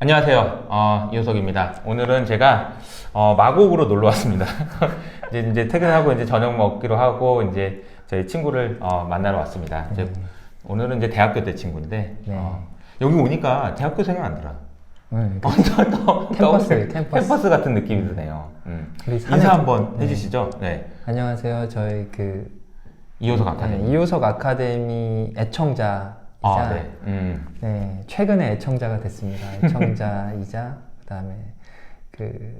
안녕하세요. 이호석입니다. 오늘은 제가 마곡으로 놀러 왔습니다. 이제 퇴근하고 이제 저녁 먹기로 하고 이제 저희 친구를 만나러 왔습니다. 이제 오늘은 이제 대학교 때 친구인데 여기 오니까 대학교 생각 안 들어. 캠퍼스 같은 느낌이 드네요. 인사 한번 해주시죠. 네. 안녕하세요. 저희 이호석 아카데미. 이호석 아카데미 애청자. 최근에 애청자가 됐습니다. 애청자이자 그다음에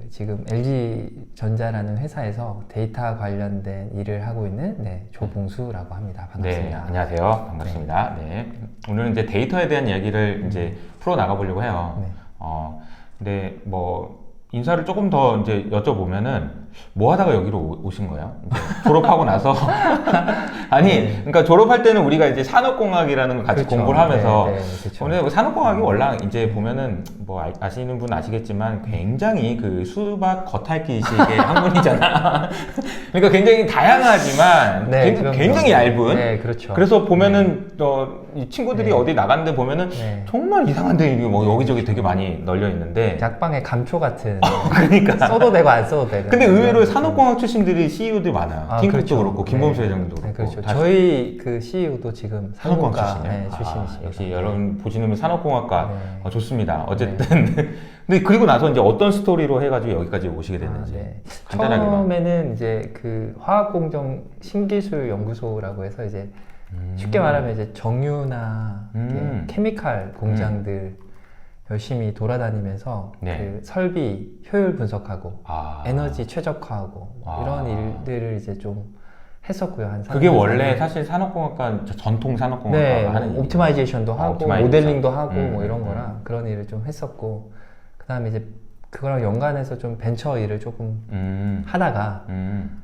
지금 LG전자라는 회사에서 데이터 관련된 일을 하고 있는 조봉수라고 합니다. 반갑습니다. 네, 안녕하세요. 반갑습니다. 네. 오늘은 이제 데이터에 대한 이야기를 이제 풀어 나가 보려고 해요. 근데 뭐 인사를 조금 더 이제 여쭤보면은 뭐 하다가 여기로 오신 거예요? 이제 졸업하고 나서 그러니까 졸업할 때는 우리가 이제 산업공학이라는 걸 같이 공부를 하면서 오늘 산업공학이 원래 이제 보면은 뭐 아시는 분 아시겠지만 굉장히 그 수박 겉핥기식의 학문이잖아. 그러니까 굉장히 다양하지만 굉장히 얇은. 그래서 보면은 이 친구들이 어디 나갔는데 보면은 정말 이상한 데 뭐 여기저기 되게 많이 널려 있는데 약방의 감초 같은. 그러니까 써도 되고 안 써도 되고. 근데 의외로 산업공학 출신들이 CEO들이 많아요. 팀쿡도 그렇고 김범수 회장님도 그렇고. 그렇죠. 저희 CEO도 지금 산업공학 출신이시죠. 역시 여러분 보시는 산업공학과 좋습니다. 어쨌든 근데 그리고 나서 이제 어떤 스토리로 해가지고 여기까지 오시게 됐는지 간단하게만. 처음에는 이제 화학공정 신기술 연구소라고 해서 이제 쉽게 말하면 이제 정유나 케미칼 공장들 열심히 돌아다니면서 설비 효율 분석하고 에너지 최적화하고 이런 일들을 이제 좀 했었고요. 그게 원래 사실 산업공학과 전통 산업공학과 하는 옵티마이제이션도 하고 모델링도 하고 뭐 이런 거랑 그런 일을 좀 했었고, 그 다음에 이제 그거랑 연관해서 좀 벤처 일을 조금 하다가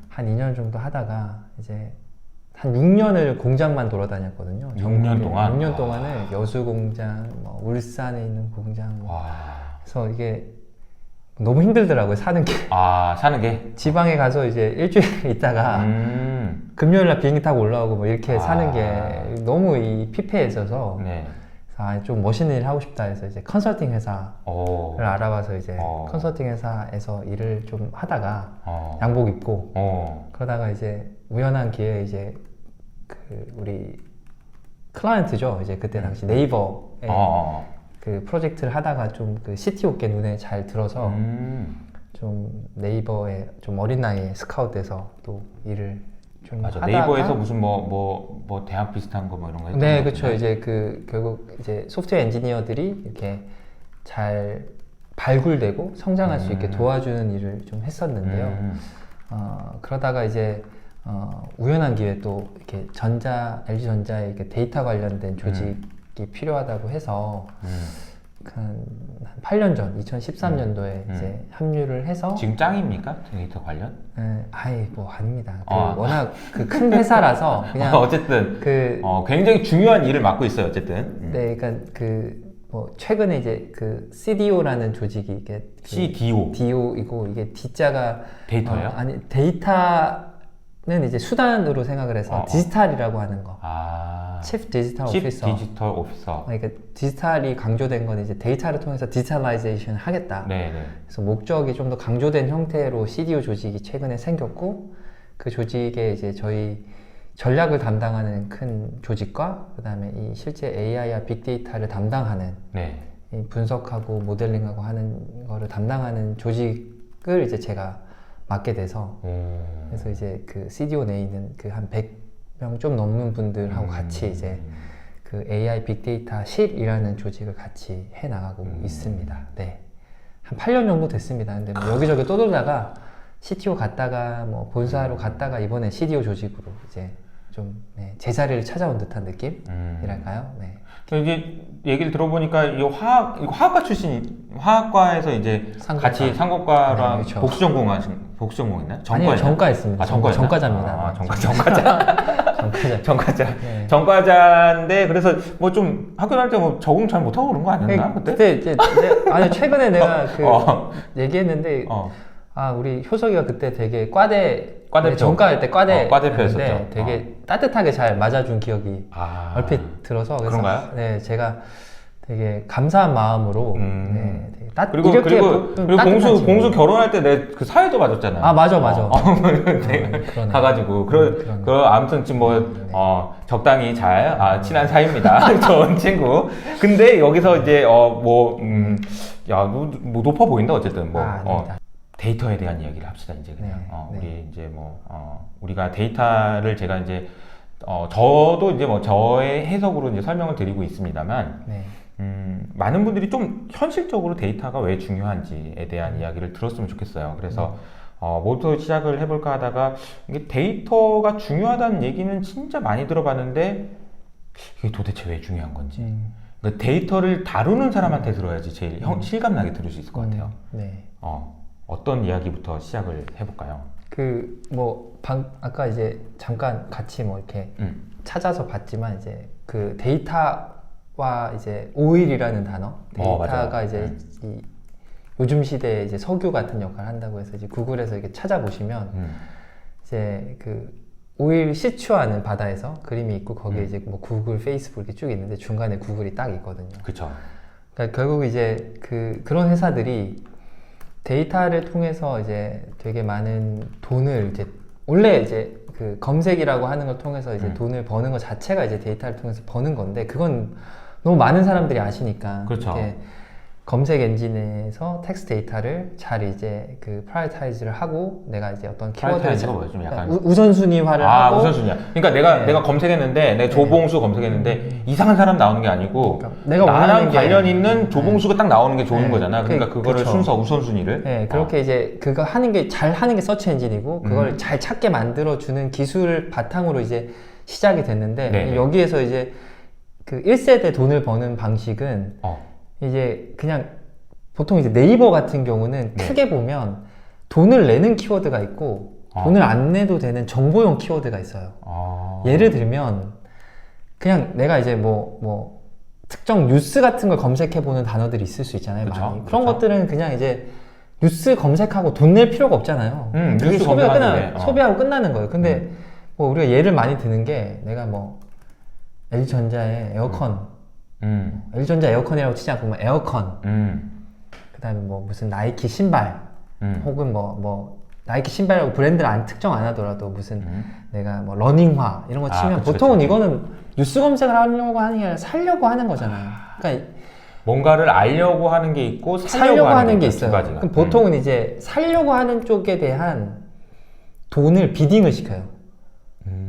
한 2년 정도 하다가 이제 한 6년을 공장만 돌아다녔거든요. 6년 동안? 6년 동안을 여수 공장, 뭐 울산에 있는 공장. 그래서 이게 너무 힘들더라고요, 사는 게. 사는 게? 지방에 가서 이제 일주일 있다가 금요일날 비행기 타고 올라오고 뭐 이렇게 사는 게 너무 피폐해져서 좀 멋있는 일 하고 싶다 해서 이제 컨설팅 회사를 알아봐서 이제 컨설팅 회사에서 일을 좀 하다가 양복 입고 그러다가 이제 우연한 기회에 이제 우리 클라이언트죠. 이제 그때 당시 네이버에 프로젝트를 하다가 좀 CTO께 눈에 잘 들어서 좀 네이버에 좀 어린 나이에 스카웃돼서 또 일을 좀 하다가. 네이버에서 무슨 뭐 대학 비슷한 거 뭐 이런 거 했던 네, 그렇죠. 이제 결국 이제 소프트웨어 엔지니어들이 이렇게 잘 발굴되고 성장할 수 있게 도와주는 일을 좀 했었는데요. 그러다가 이제 우연한 기회에 또 이렇게 LG전자에 이렇게 데이터 관련된 조직이 필요하다고 해서 한 8년 전, 2013년도에 이제 합류를 해서. 지금 짱입니까? 데이터 관련? 아닙니다. 워낙 큰 회사라서 그냥 어쨌든 굉장히 중요한 일을 맡고 있어요. 어쨌든. 네, 그러니까 최근에 이제 CDO라는 조직이 이게 DO이고 이게 D자가 데이터예요? 데이터는 이제 수단으로 생각을 해서 디지털이라고 하는 거. Chief Digital Officer. 그러니까 디지털이 강조된 건 이제 데이터를 통해서 디지털라이제이션 하겠다. 그래서 목적이 좀 더 강조된 형태로 CDO 조직이 최근에 생겼고, 그 조직에 이제 저희 전략을 담당하는 큰 조직과 그다음에 이 실제 AI와 빅데이터를 담당하는 이 분석하고 모델링하고 하는 거를 담당하는 조직을 이제 제가 맡게 돼서 그래서 이제 CDO 내에 있는 한 100명 좀 넘는 분들하고 같이 이제 AI 빅데이터 실이라는 조직을 같이 해 나가고 있습니다. 한 8년 정도 됐습니다. 근데 뭐 여기저기 떠돌다가 CTO 갔다가 뭐 본사로 갔다가 이번에 CDO 조직으로 이제 좀 제자리를 찾아온 듯한 느낌이랄까요? 이게 얘기를 들어보니까 이거 화학과 화학과에서 이제 같이 상공과랑 복수전공했나요? 아니요, 전과했습니다. 전과자입니다. 전과자인데 그래서 뭐 좀 학교 다닐 때 뭐 적응 잘 못하고 그런 거 아니었나? 그때 이제 최근에 내가 얘기했는데 우리 효석이가 그때 되게 과대표 전과할 때 과대표였었죠. 되게 따뜻하게 잘 맞아준 기억이 얼핏 들어서. 그런가요? 네, 제가 되게 감사한 마음으로 네, 되게 그리고 봉수 결혼할 때 내 그 사회도 봐줬잖아. 아 맞아. 가가지고 아무튼 지금 뭐 적당히 잘 친한 사이입니다. 좋은 친구. 근데 여기서 이제 야, 뭐 높아 보인다 어쨌든 데이터에 대한 이야기를 합시다 이제 그냥. 우리 이제 우리가 데이터를 제가 이제 저도 이제 저의 해석으로 이제 설명을 드리고 있습니다만. 네. 많은 분들이 좀 현실적으로 데이터가 왜 중요한지에 대한 이야기를 들었으면 좋겠어요. 그래서 뭐부터 시작을 해볼까 하다가 이게 데이터가 중요하다는 얘기는 진짜 많이 들어봤는데 이게 도대체 왜 중요한 건지 그러니까 데이터를 다루는 사람한테 들어야지 제일 실감나게 들을 수 있을 것 같아요. 네. 어떤 이야기부터 시작을 해볼까요? 아까 이제 잠깐 같이 이렇게 찾아서 봤지만 이제 그 데이터와 이제 오일이라는 단어, 데이터가 이제 이 요즘 시대에 이제 석유 같은 역할을 한다고 해서 이제 구글에서 이렇게 찾아보시면 이제 그 오일 시추하는 바다에서 그림이 있고 거기에 이제 구글, 페이스북 이렇게 쭉 있는데 중간에 구글이 딱 있거든요. 그렇죠. 그러니까 결국 이제 그런 회사들이 데이터를 통해서 이제 되게 많은 돈을 이제 원래 이제 그 검색이라고 하는 걸 통해서 이제 돈을 버는 것 자체가 이제 데이터를 통해서 버는 건데 그건 너무 많은 사람들이 아시니까. 그렇죠. 검색 엔진에서 텍스트 데이터를 잘 이제 그 프라이어타이즈를 하고 내가 이제 어떤 키워드를 좀 약간 우선순위화를 하고 우선순위야. 그러니까 내가 검색했는데 내가 조봉수 검색했는데 이상한 사람 나오는 게 아니고 그러니까 내가 나랑 관련 있는 조봉수가 딱 나오는 게 좋은 거잖아. 그러니까 그거를 순서 우선순위를 그렇게 이제 그거 하는 게 잘 하는 게 서치 엔진이고 그걸 잘 찾게 만들어 주는 기술을 바탕으로 이제 시작이 됐는데 여기에서 이제 그 1세대 돈을 버는 방식은 이제 그냥 보통 이제 네이버 같은 경우는 크게 보면 돈을 내는 키워드가 있고 돈을 안 내도 되는 정보용 키워드가 있어요. 예를 들면 그냥 내가 이제 뭐 특정 뉴스 같은 걸 검색해 보는 단어들이 있을 수 있잖아요. 많이. 그런 것들은 그냥 이제 뉴스 검색하고 돈 낼 필요가 없잖아요. 그게 소비하고 끝나는 거예요. 근데 우리가 예를 많이 드는 게 내가 LG전자의 에어컨 LG전자 에어컨이라고 치지 않고 에어컨 그 다음에 무슨 나이키 신발 혹은 나이키 신발이라고 브랜드를 특정 안 하더라도 무슨 내가 러닝화 이런 거 치면 보통은 이거는 뉴스 검색을 하려고 하는 게 아니라 살려고 하는 거잖아요. 그러니까 뭔가를 알려고 하는 게 있고 살려고 하는 게 있어요. 그럼 보통은 이제 살려고 하는 쪽에 대한 돈을 비딩을 시켜요.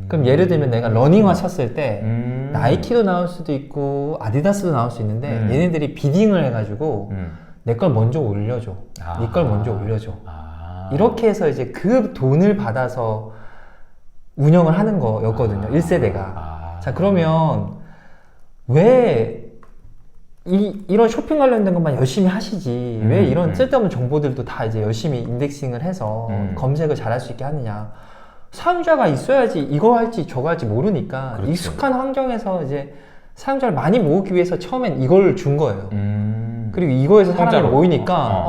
그럼 예를 들면 내가 러닝화 쳤을 때 나이키도 나올 수도 있고 아디다스도 나올 수 있는데 얘네들이 비딩을 해가지고 내 걸 먼저 올려줘, 네 걸 먼저 올려줘 이렇게 해서 이제 그 돈을 받아서 운영을 하는 거였거든요. 1세대가 자 그러면 왜 이런 쇼핑 관련된 것만 열심히 하시지 왜 이런 쓸데없는 정보들도 다 이제 열심히 인덱싱을 해서 검색을 잘할 수 있게 하느냐. 사용자가 있어야지 이거 할지 저거 할지 모르니까 그렇지. 익숙한 환경에서 이제 사용자를 많이 모으기 위해서 처음엔 이걸 준 거예요. 그리고 이거에서 사람들이 모이니까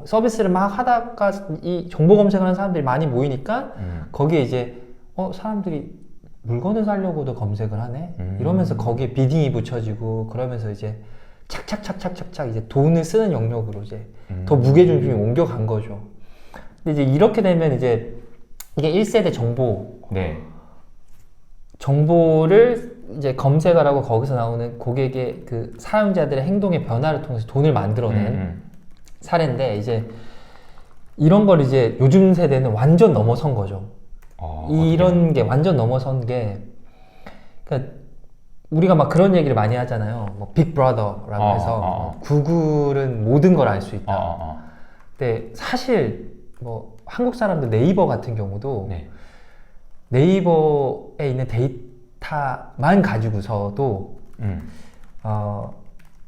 서비스를 막 하다가 이 정보 검색을 하는 사람들이 많이 모이니까 거기에 이제 사람들이 물건을 사려고도 검색을 하네? 이러면서 거기에 비딩이 붙여지고 그러면서 이제 착착착착착착 이제 돈을 쓰는 영역으로 이제 더 무게중심이 옮겨간 거죠. 근데 이제 이렇게 되면 이제 이게 1세대 정보. 정보를 이제 검색을 하고 거기서 나오는 고객의 그 사용자들의 행동의 변화를 통해서 돈을 만들어낸 사례인데 이제 이런 걸 이제 요즘 세대는 완전 넘어선 거죠. 이런 게 완전 넘어선 게 그러니까 우리가 막 그런 얘기를 많이 하잖아요. 빅브라더라고 해서 구글은 모든 걸 알 수 있다. 근데 사실 한국 사람들 네이버 같은 경우도 네이버에 있는 데이터만 가지고서도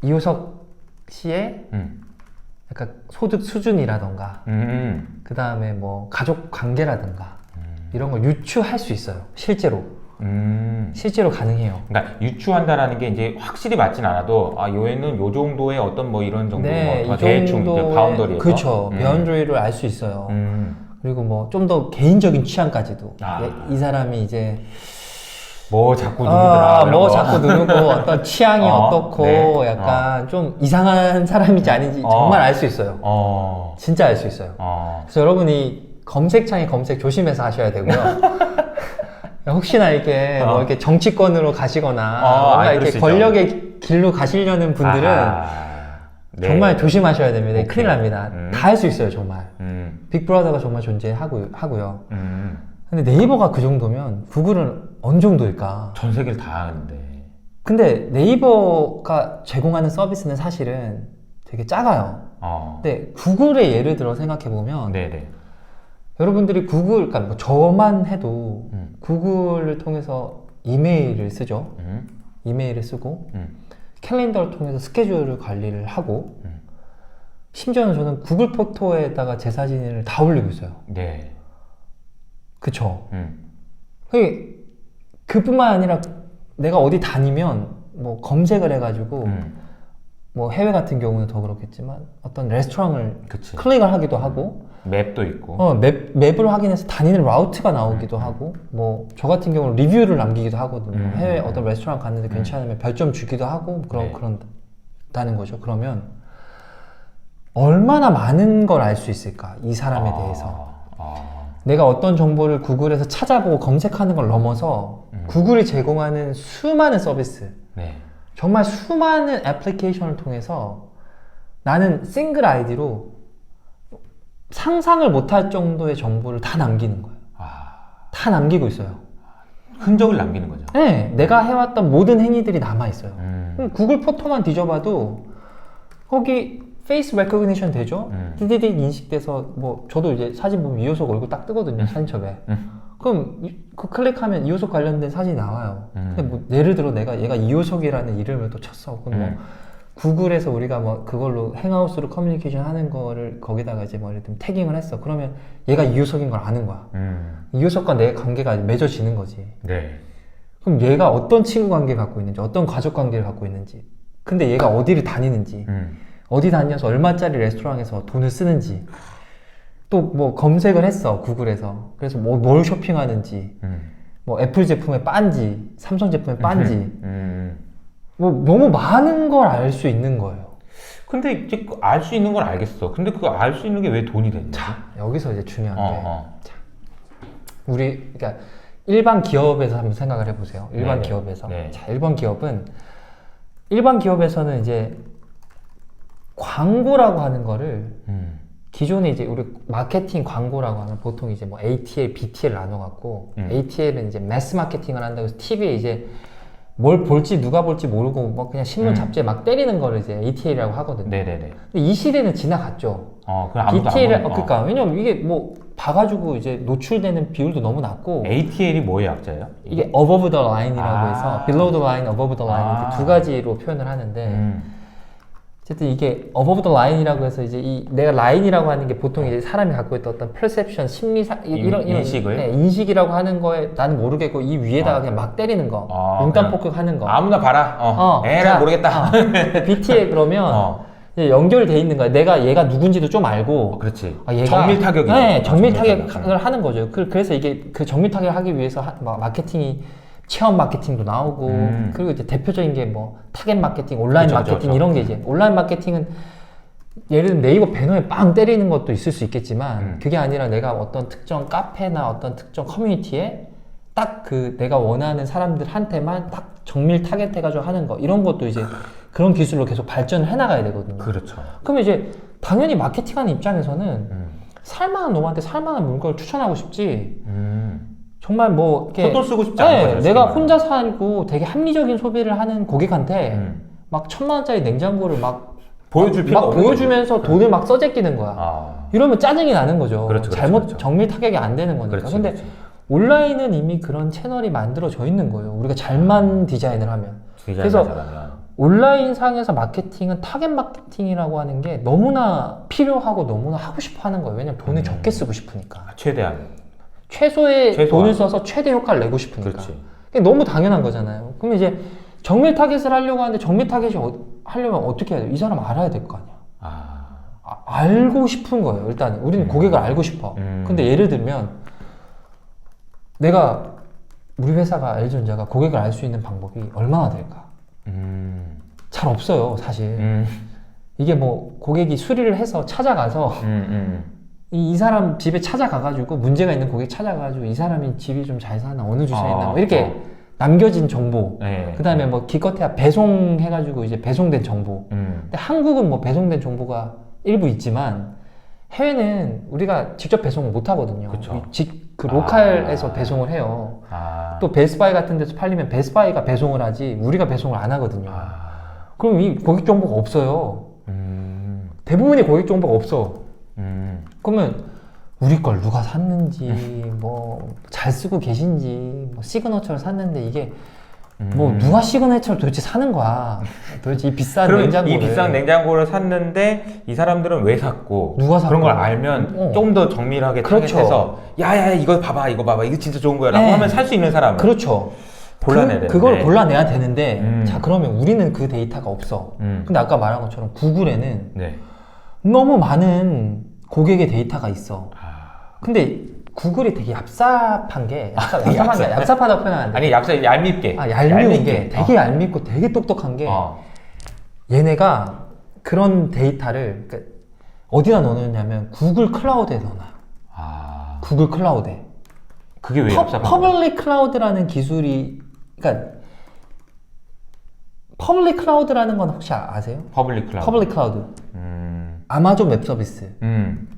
이효석 씨의 약간 소득 수준이라던가 그 다음에 가족 관계라든가 이런 걸 유추할 수 있어요. 실제로 가능해요. 그러니까 유추한다라는 게 이제 확실히 맞진 않아도 얘는 요 정도의 어떤 이런 정도 대충 이제 바운더리에서 그렇죠. 바운더리를 알 수 있어요. 그리고 좀 더 개인적인 취향까지도 이 사람이 이제 뭐 자꾸 누르더라. 뭐 자꾸 누르고 어떤 취향이 어떻고 네. 약간 좀 이상한 사람인지 아닌지 정말 알 수 있어요. 진짜 알 수 있어요. 그래서 여러분이 검색창에 검색 조심해서 하셔야 되고요. 혹시나 이렇게 뭐 이렇게 정치권으로 가시거나 뭔가 이렇게 권력의 길로 가시려는 분들은 네. 정말 조심하셔야 됩니다. 오케이. 큰일 납니다. 다 할 수 있어요, 정말. 빅브라더가 정말 존재하고요. 근데 네이버가 그 정도면 구글은 어느 정도일까? 전 세계를 다 하는데. 근데 네이버가 제공하는 서비스는 사실은 되게 작아요. 근데 구글의 예를 들어 생각해보면 네네. 여러분들이 구글, 그러니까 뭐 저만 해도 구글을 통해서 이메일을 쓰죠. 이메일을 쓰고 캘린더를 통해서 스케줄을 관리를 하고 심지어는 저는 구글 포토에다가 제 사진을 다 올리고 있어요. 네. 그쵸. 그뿐만 아니라 내가 어디 다니면 뭐 검색을 해가지고 뭐 해외 같은 경우는 더 그렇겠지만 어떤 레스토랑을 그치. 클릭을 하기도 하고 맵도 있고 맵을 확인해서 다니는 라우트가 나오기도 하고 뭐 저 같은 경우는 리뷰를 남기기도 하거든요. 해외 어떤 레스토랑 갔는데 괜찮으면 별점 주기도 하고 그런다는 거죠. 그러면 얼마나 많은 걸 알 수 있을까 이 사람에 대해서 내가 어떤 정보를 구글에서 찾아보고 검색하는 걸 넘어서 구글이 제공하는 수많은 서비스 네. 정말 수많은 애플리케이션을 통해서 나는 싱글 아이디로 상상을 못할 정도의 정보를 다 남기는 거예요. 다 남기고 있어요. 흔적을 남기는 거죠. 네, 내가 해왔던 모든 행위들이 남아있어요. 구글 포토만 뒤져봐도 거기 페이스 레코그니션 되죠? 띠디디 인식돼서 뭐 저도 이제 사진 보면 이효석 얼굴 딱 뜨거든요. 사진첩에. 그럼 그 클릭하면 이효석 관련된 사진이 나와요. 근데 뭐 예를 들어 내가 얘가 이효석이라는 이름을 또 쳤어. 그럼 뭐 구글에서 우리가 뭐 그걸로 행아웃으로 커뮤니케이션 하는 거를 거기다가 이제 뭐 예를 들면 태깅을 했어. 그러면 얘가 이효석인 걸 아는 거야. 이효석과 내 관계가 맺어지는 거지. 네. 그럼 얘가 어떤 친구 관계를 갖고 있는지, 어떤 가족 관계를 갖고 있는지, 근데 얘가 어디를 다니는지, 어디 다녀서 얼마짜리 레스토랑에서 돈을 쓰는지, 또 뭐 검색을 했어 구글에서. 그래서 뭐 뭘 쇼핑하는지, 뭐 애플 제품에 빤지, 삼성 제품에 빤지, 뭐 너무 많은 걸 알 수 있는 거예요. 근데 이제 알 수 있는 걸 알겠어. 근데 그거 알 수 있는 게 왜 돈이 되냐? 자, 여기서 이제 중요한 게, 자, 우리 그러니까 일반 기업에서 한번 생각을 해보세요. 일반 네네. 기업에서. 네. 자, 일반 기업에서는 이제 광고라고 하는 거를 기존에 이제 우리 마케팅 광고라고 하면 보통 이제 뭐 ATL, BTL 나눠갖고 ATL은 이제 매스 마케팅을 한다고 해서 TV에 이제 뭘 볼지 누가 볼지 모르고 뭐 그냥 신문 잡지에 막 때리는 거를 이제 ATL이라고 하거든요. 네네네. 근데 이 시대는 지나갔죠. 그럼 아무도 BTL, 그러니까 왜냐면 이게 뭐 봐가지고 이제 노출되는 비율도 너무 낮고. ATL이 뭐의 약자예요? 이게 above the line이라고 해서 below the line, above the line 이렇게 두 가지로 표현을 하는데. 어쨌든 이게 above the line이라고 해서 이제 이 내가 라인이라고 하는 게 보통 이제 사람이 갖고 있던 어떤 perception, 이런 인식을 네, 인식이라고 하는 거에 나는 모르겠고 이 위에다가 그냥 막 때리는 거, 눈땀 폭격하는 거. 아무나 봐라. 에라 모르겠다. BT에 그러면 이제 연결돼 있는 거야. 내가 얘가 누군지도 좀 알고. 그렇지. 얘가 정밀 타격이죠. 네, 정밀 타격을 하는 거죠. 그래서 이게 그 정밀 타격을 하기 위해서 마케팅이 체험 마케팅도 나오고 그리고 이제 대표적인 게 뭐 타겟 마케팅, 온라인 그쵸, 마케팅 이런 게 이제 온라인 마케팅은 예를 들면 네이버 배너에 빵 때리는 것도 있을 수 있겠지만 그게 아니라 내가 어떤 특정 카페나 어떤 특정 커뮤니티에 딱 그 내가 원하는 사람들한테만 딱 정밀 타겟해가지고 하는 거 이런 것도 이제 그런 기술로 계속 발전을 해나가야 되거든요. 그렇죠. 그러면 이제 당연히 마케팅하는 입장에서는 살만한 놈한테 살만한 물건을 추천하고 싶지 정말 뭐 이렇게 돈 쓰고 싶지 않은 거죠. 내가 혼자 살고 되게 합리적인 소비를 하는 고객한테 막 1,000만 원짜리 냉장고를 막 보여줄 필요가 없는 보여주면서 돈을 막 써제끼는 거야. 이러면 짜증이 나는 거죠. 그렇죠, 잘못 그렇죠. 정밀 타격이 안 되는 거니까. 근데 온라인은 이미 그런 채널이 만들어져 있는 거예요. 우리가 잘만 디자인을 하면. 그래서 잘하면. 온라인 상에서 마케팅은 타겟 마케팅이라고 하는 게 너무나 필요하고 너무나 하고 싶어 하는 거예요. 왜냐면 돈을 적게 쓰고 싶으니까. 최소의 돈을 써서 최대 효과를 내고 싶으니까. 그렇지. 그게 너무 당연한 거잖아요. 그러면 이제 정밀 타겟을 하려고 하는데 정밀 타겟이 하려면 어떻게 해야 돼요? 이 사람 알아야 될 거 아니야. 알고 싶은 거예요. 일단 우리는 고객을 알고 싶어. 근데 예를 들면 내가 우리 회사가 LG전자가 고객을 알 수 있는 방법이 얼마나 될까? 잘 없어요, 사실. 이게 뭐 고객이 수리를 해서 찾아가서 이 사람 집에 찾아가가지고 문제가 있는 고객 찾아가가지고 이 사람이 집이 좀 잘 사나 어느 주소에 있나 뭐 이렇게 남겨진 정보. 그 다음에 뭐 기껏해야 배송해가지고 이제 배송된 정보. 근데 한국은 뭐 배송된 정보가 일부 있지만 해외는 우리가 직접 배송을 못 하거든요. 그 로컬에서 배송을 해요. 또 베스트바이 같은 데서 팔리면 베스트바이가 배송을 하지 우리가 배송을 안 하거든요. 그럼 이 고객 정보가 없어요. 대부분이 고객 정보가 없어. 그러면 우리 걸 누가 샀는지 뭐 잘 쓰고 계신지 뭐 시그너처를 샀는데 이게 뭐 누가 시그너처를 도대체 사는 거야. 도대체 이 비싼 냉장고를. 이 비싼 냉장고를 샀는데 이 사람들은 왜 샀고 누가 샀고 그런 걸 알면 좀 더 정밀하게 타겟해서 야야 이거 봐봐 이거 진짜 좋은 거야 라고 하면 살 수 있는 사람은 그렇죠. 골라내야 되는데 그걸 골라내야 되는데 자 그러면 우리는 그 데이터가 없어. 근데 아까 말한 것처럼 구글에는 너무 많은 고객의 데이터가 있어. 근데 구글이 되게 얍삽한 게 얍삽하다고 표현하는데 아니 얄밉게 얄미운 게 되게 얄밉고 되게 똑똑한 게 얘네가 그런 데이터를 그러니까 어디다 넣느냐면 구글 클라우드에 넣어놔요. 구글 클라우드에. 그게 왜 얍삽한 거야? 퍼블릭 클라우드라는 기술이 그러니까 퍼블릭 클라우드라는 건 혹시 아세요? 퍼블릭 클라우드. 아마존 웹 서비스.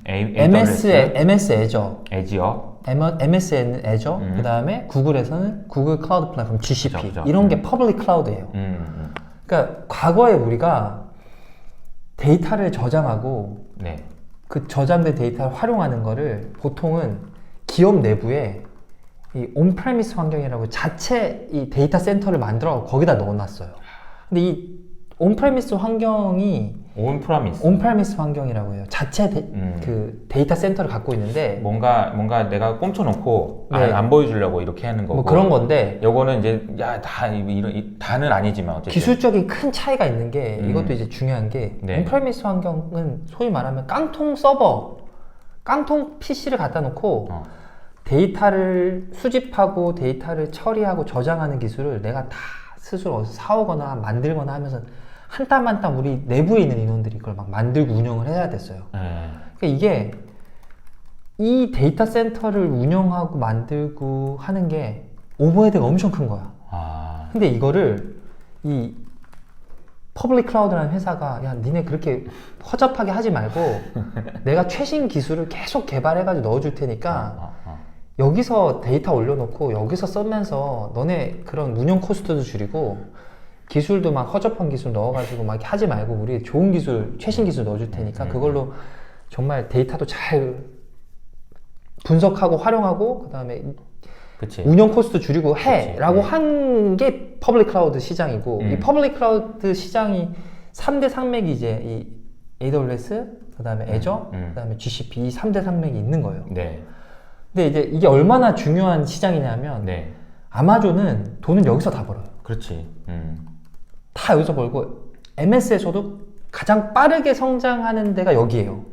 MS 애저. MSN 애저. 그 다음에 구글에서는 구글 클라우드 플랫폼 GCP. 그쵸. 이런 게 퍼블릭 클라우드예요. 그러니까 과거에 우리가 데이터를 저장하고 그 저장된 데이터를 활용하는 거를 보통은 기업 내부에 이 온프레미스 환경이라고 자체 이 데이터 센터를 만들어 거기다 넣어놨어요. 근데 이 온프레미스 환경이 온프레미스 환경이라고 해요. 자체 그 데이터 센터를 갖고 있는데 뭔가 내가 꽁쳐놓고 안 보여주려고 이렇게 하는 거고 뭐 그런 건데 요거는 이제 다는 아니지만 어쨌든 기술적인 큰 차이가 있는 게 이것도 이제 중요한 게 온프레미스 환경은 소위 말하면 깡통 서버 깡통 PC를 갖다 놓고 데이터를 수집하고 데이터를 처리하고 저장하는 기술을 내가 다 스스로 어디서 사오거나 만들거나 하면서 한 땀 한 땀 우리 내부에 있는 인원들이 그걸 막 만들고 운영을 해야 됐어요. 그러니까 이게 이 데이터 센터를 운영하고 만들고 하는 게 오버헤드가 엄청 큰 거야. 근데 이거를 이 퍼블릭 클라우드라는 회사가 야 니네 그렇게 허접하게 하지 말고 내가 최신 기술을 계속 개발해가지고 넣어줄 테니까 여기서 데이터 올려놓고 여기서 쓰면서 너네 그런 운영 코스트도 줄이고 기술도 막 허접한 기술 넣어가지고 막 하지 말고 우리 좋은 기술, 최신 기술 넣어줄 테니까 그걸로 정말 데이터도 잘 분석하고 활용하고 그 다음에 운영 코스트 줄이고 해라고 한 게 퍼블릭 클라우드 시장이고 이 퍼블릭 클라우드 시장이 3대 산맥이 이제 이 AWS 그 다음에 애저 그 다음에 GCP 이 3대 산맥이 있는 거예요. 근데 이제 이게 얼마나 중요한 시장이냐면 아마존은 돈은 여기서 다 벌어요. 다 여기서 벌고 MS에서도 가장 빠르게 성장하는 데가 여기예요.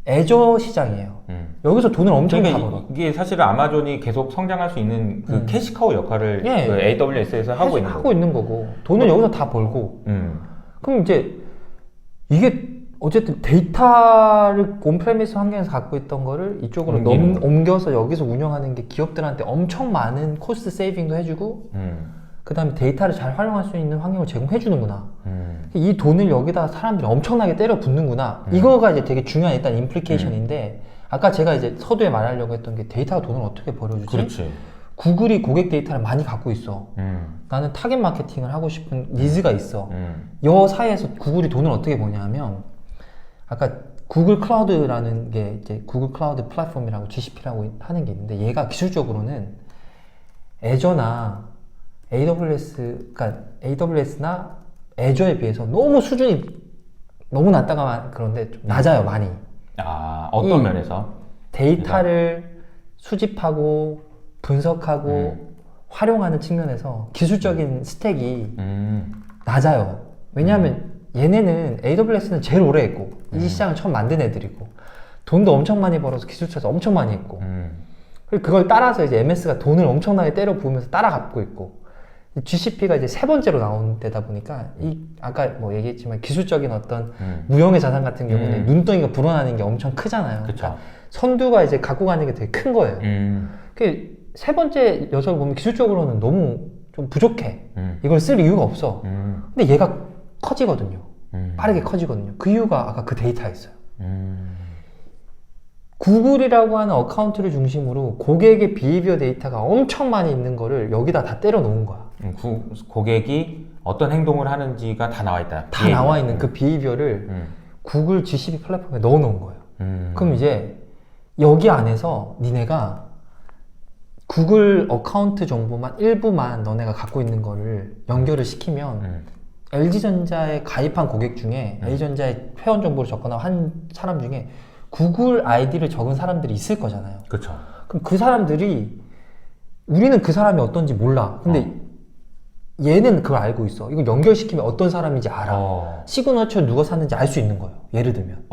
애저 시장이에요. 여기서 돈을 엄청 다 벌어. 이게 사실은 아마존이 계속 성장할 수 있는 그 캐시카우 역할을 그 AWS에서 하고 있는 거고 돈을 여기서 다 벌고 그럼 이제 이게 어쨌든 데이터를 온프레미스 환경에서 갖고 있던 거를 이쪽으로 옮겨서 여기서 운영하는 게 기업들한테 엄청 많은 코스트 세이빙도 해주고 그 다음에 데이터를 잘 활용할 수 있는 환경을 제공해 주는구나. 이 돈을 여기다 사람들이 엄청나게 때려 붓는구나. 이거가 이제 되게 중요한 일단 임플리케이션인데 아까 제가 이제 서두에 말하려고 했던 게 데이터가 돈을 어떻게 벌어주지? 구글이 고객 데이터를 많이 갖고 있어. 나는 타겟 마케팅을 하고 싶은 니즈가 있어. 이 사이에서 구글이 돈을 어떻게 버냐면 아까 구글 클라우드라는 게 이제 구글 클라우드 플랫폼이라고 GCP라고 하는 게 있는데 얘가 기술적으로는 애저나 그러니까 AWS나 애저에 비해서 너무 수준이 너무 낮다가 그런데 좀 낮아요, 많이. 어떤 면에서? 데이터를 수집하고 분석하고 활용하는 측면에서 기술적인 스택이 낮아요. 왜냐하면 얘네는 AWS는 제일 오래 했고 이 시장을 처음 만든 애들이고 돈도 엄청 많이 벌어서 기술 찾아 엄청 많이 했고 그리고 그걸 따라서 이제 MS가 돈을 엄청나게 때려 부으면서 따라잡고 있고, GCP가 이제 세 번째로 나온 데다 보니까 아까 뭐 얘기했지만 기술적인 어떤 무형의 자산 같은 경우는 눈덩이가 불어나는 게 엄청 크잖아요. 그러니까 선두가 이제 갖고 가는 게 되게 큰 거예요. 그 세 번째 녀석을 보면 기술적으로는 너무 좀 부족해. 이걸 쓸 이유가 없어. 근데 얘가 커지거든요. 빠르게 커지거든요. 그 이유가 아까 그 데이터에 있어요. 구글이라고 하는 어카운트를 중심으로 고객의 비헤비어 데이터가 엄청 많이 있는 거를 여기다 다 때려 놓은 거야. 고객이 어떤 행동을 하는지가 다 나와 있다. 다 나와 있는 그 비헤비어를 구글 GCP 플랫폼에 넣어 놓은 거예요. 그럼 이제 여기 안에서 니네가 구글 어카운트 정보만 일부만 너네가 갖고 있는 거를 연결을 시키면 LG전자에 가입한 고객 중에 LG전자의 회원 정보를 적거나 한 사람 중에 구글 아이디를 적은 사람들이 있을 거잖아요. 그렇죠. 그럼 그 사람들이 우리는 그 사람이 어떤지 몰라. 근데 얘는 그걸 알고 있어. 이거 연결시키면 어떤 사람인지 알아. 시그너처 누가 샀는지 알 수 있는 거예요. 예를 들면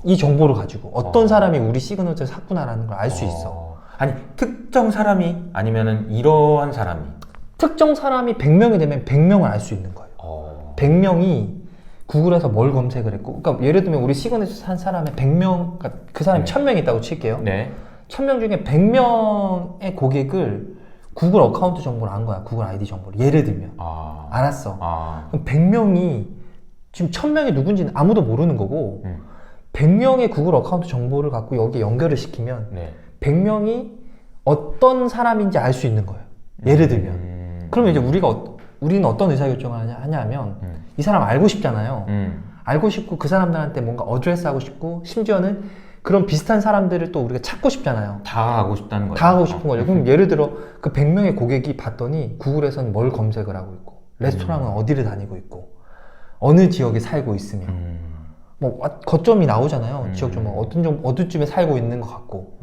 이 정보를 가지고 어떤 사람이 우리 시그너처를 샀구나라는 걸 알 수 있어. 아니 특정 사람이 아니면은 이러한 사람이 특정 사람이 100명이 되면 100명을 알 수 있는 거예요. 100명이 구글에서 뭘 검색을 했고, 그러니까 예를 들면 우리 시그너처 산 사람의 100명, 그러니까 그 사람이 1000명 있다고 칠게요. 1000명 중에 100명의 고객을 구글 어카운트 정보를 안 거야. 구글 아이디 정보를. 예를 들면 알았어. 그럼 100명이 지금 1000명이 누군지는 아무도 모르는 거고 100명의 구글 어카운트 정보를 갖고 여기에 연결을 시키면 100명이 어떤 사람인지 알 수 있는 거예요. 예를 들면 그러면 이제 우리는 어떤 의사결정을 하냐면 이 사람 알고 싶잖아요. 알고 싶고 그 사람들한테 뭔가 어드레스 하고 싶고 심지어는 그런 비슷한 사람들을 또 우리가 찾고 싶잖아요. 다 하고 싶다는 거죠. 다 하고 싶은 거죠. 그럼 예를 들어 그 100명의 고객이 봤더니 구글에서는 뭘 검색을 하고 있고 레스토랑은 어디를 다니고 있고 어느 지역에 살고 있으며 뭐 거점이 나오잖아요. 지역 좀 어디쯤에 살고 있는 것 같고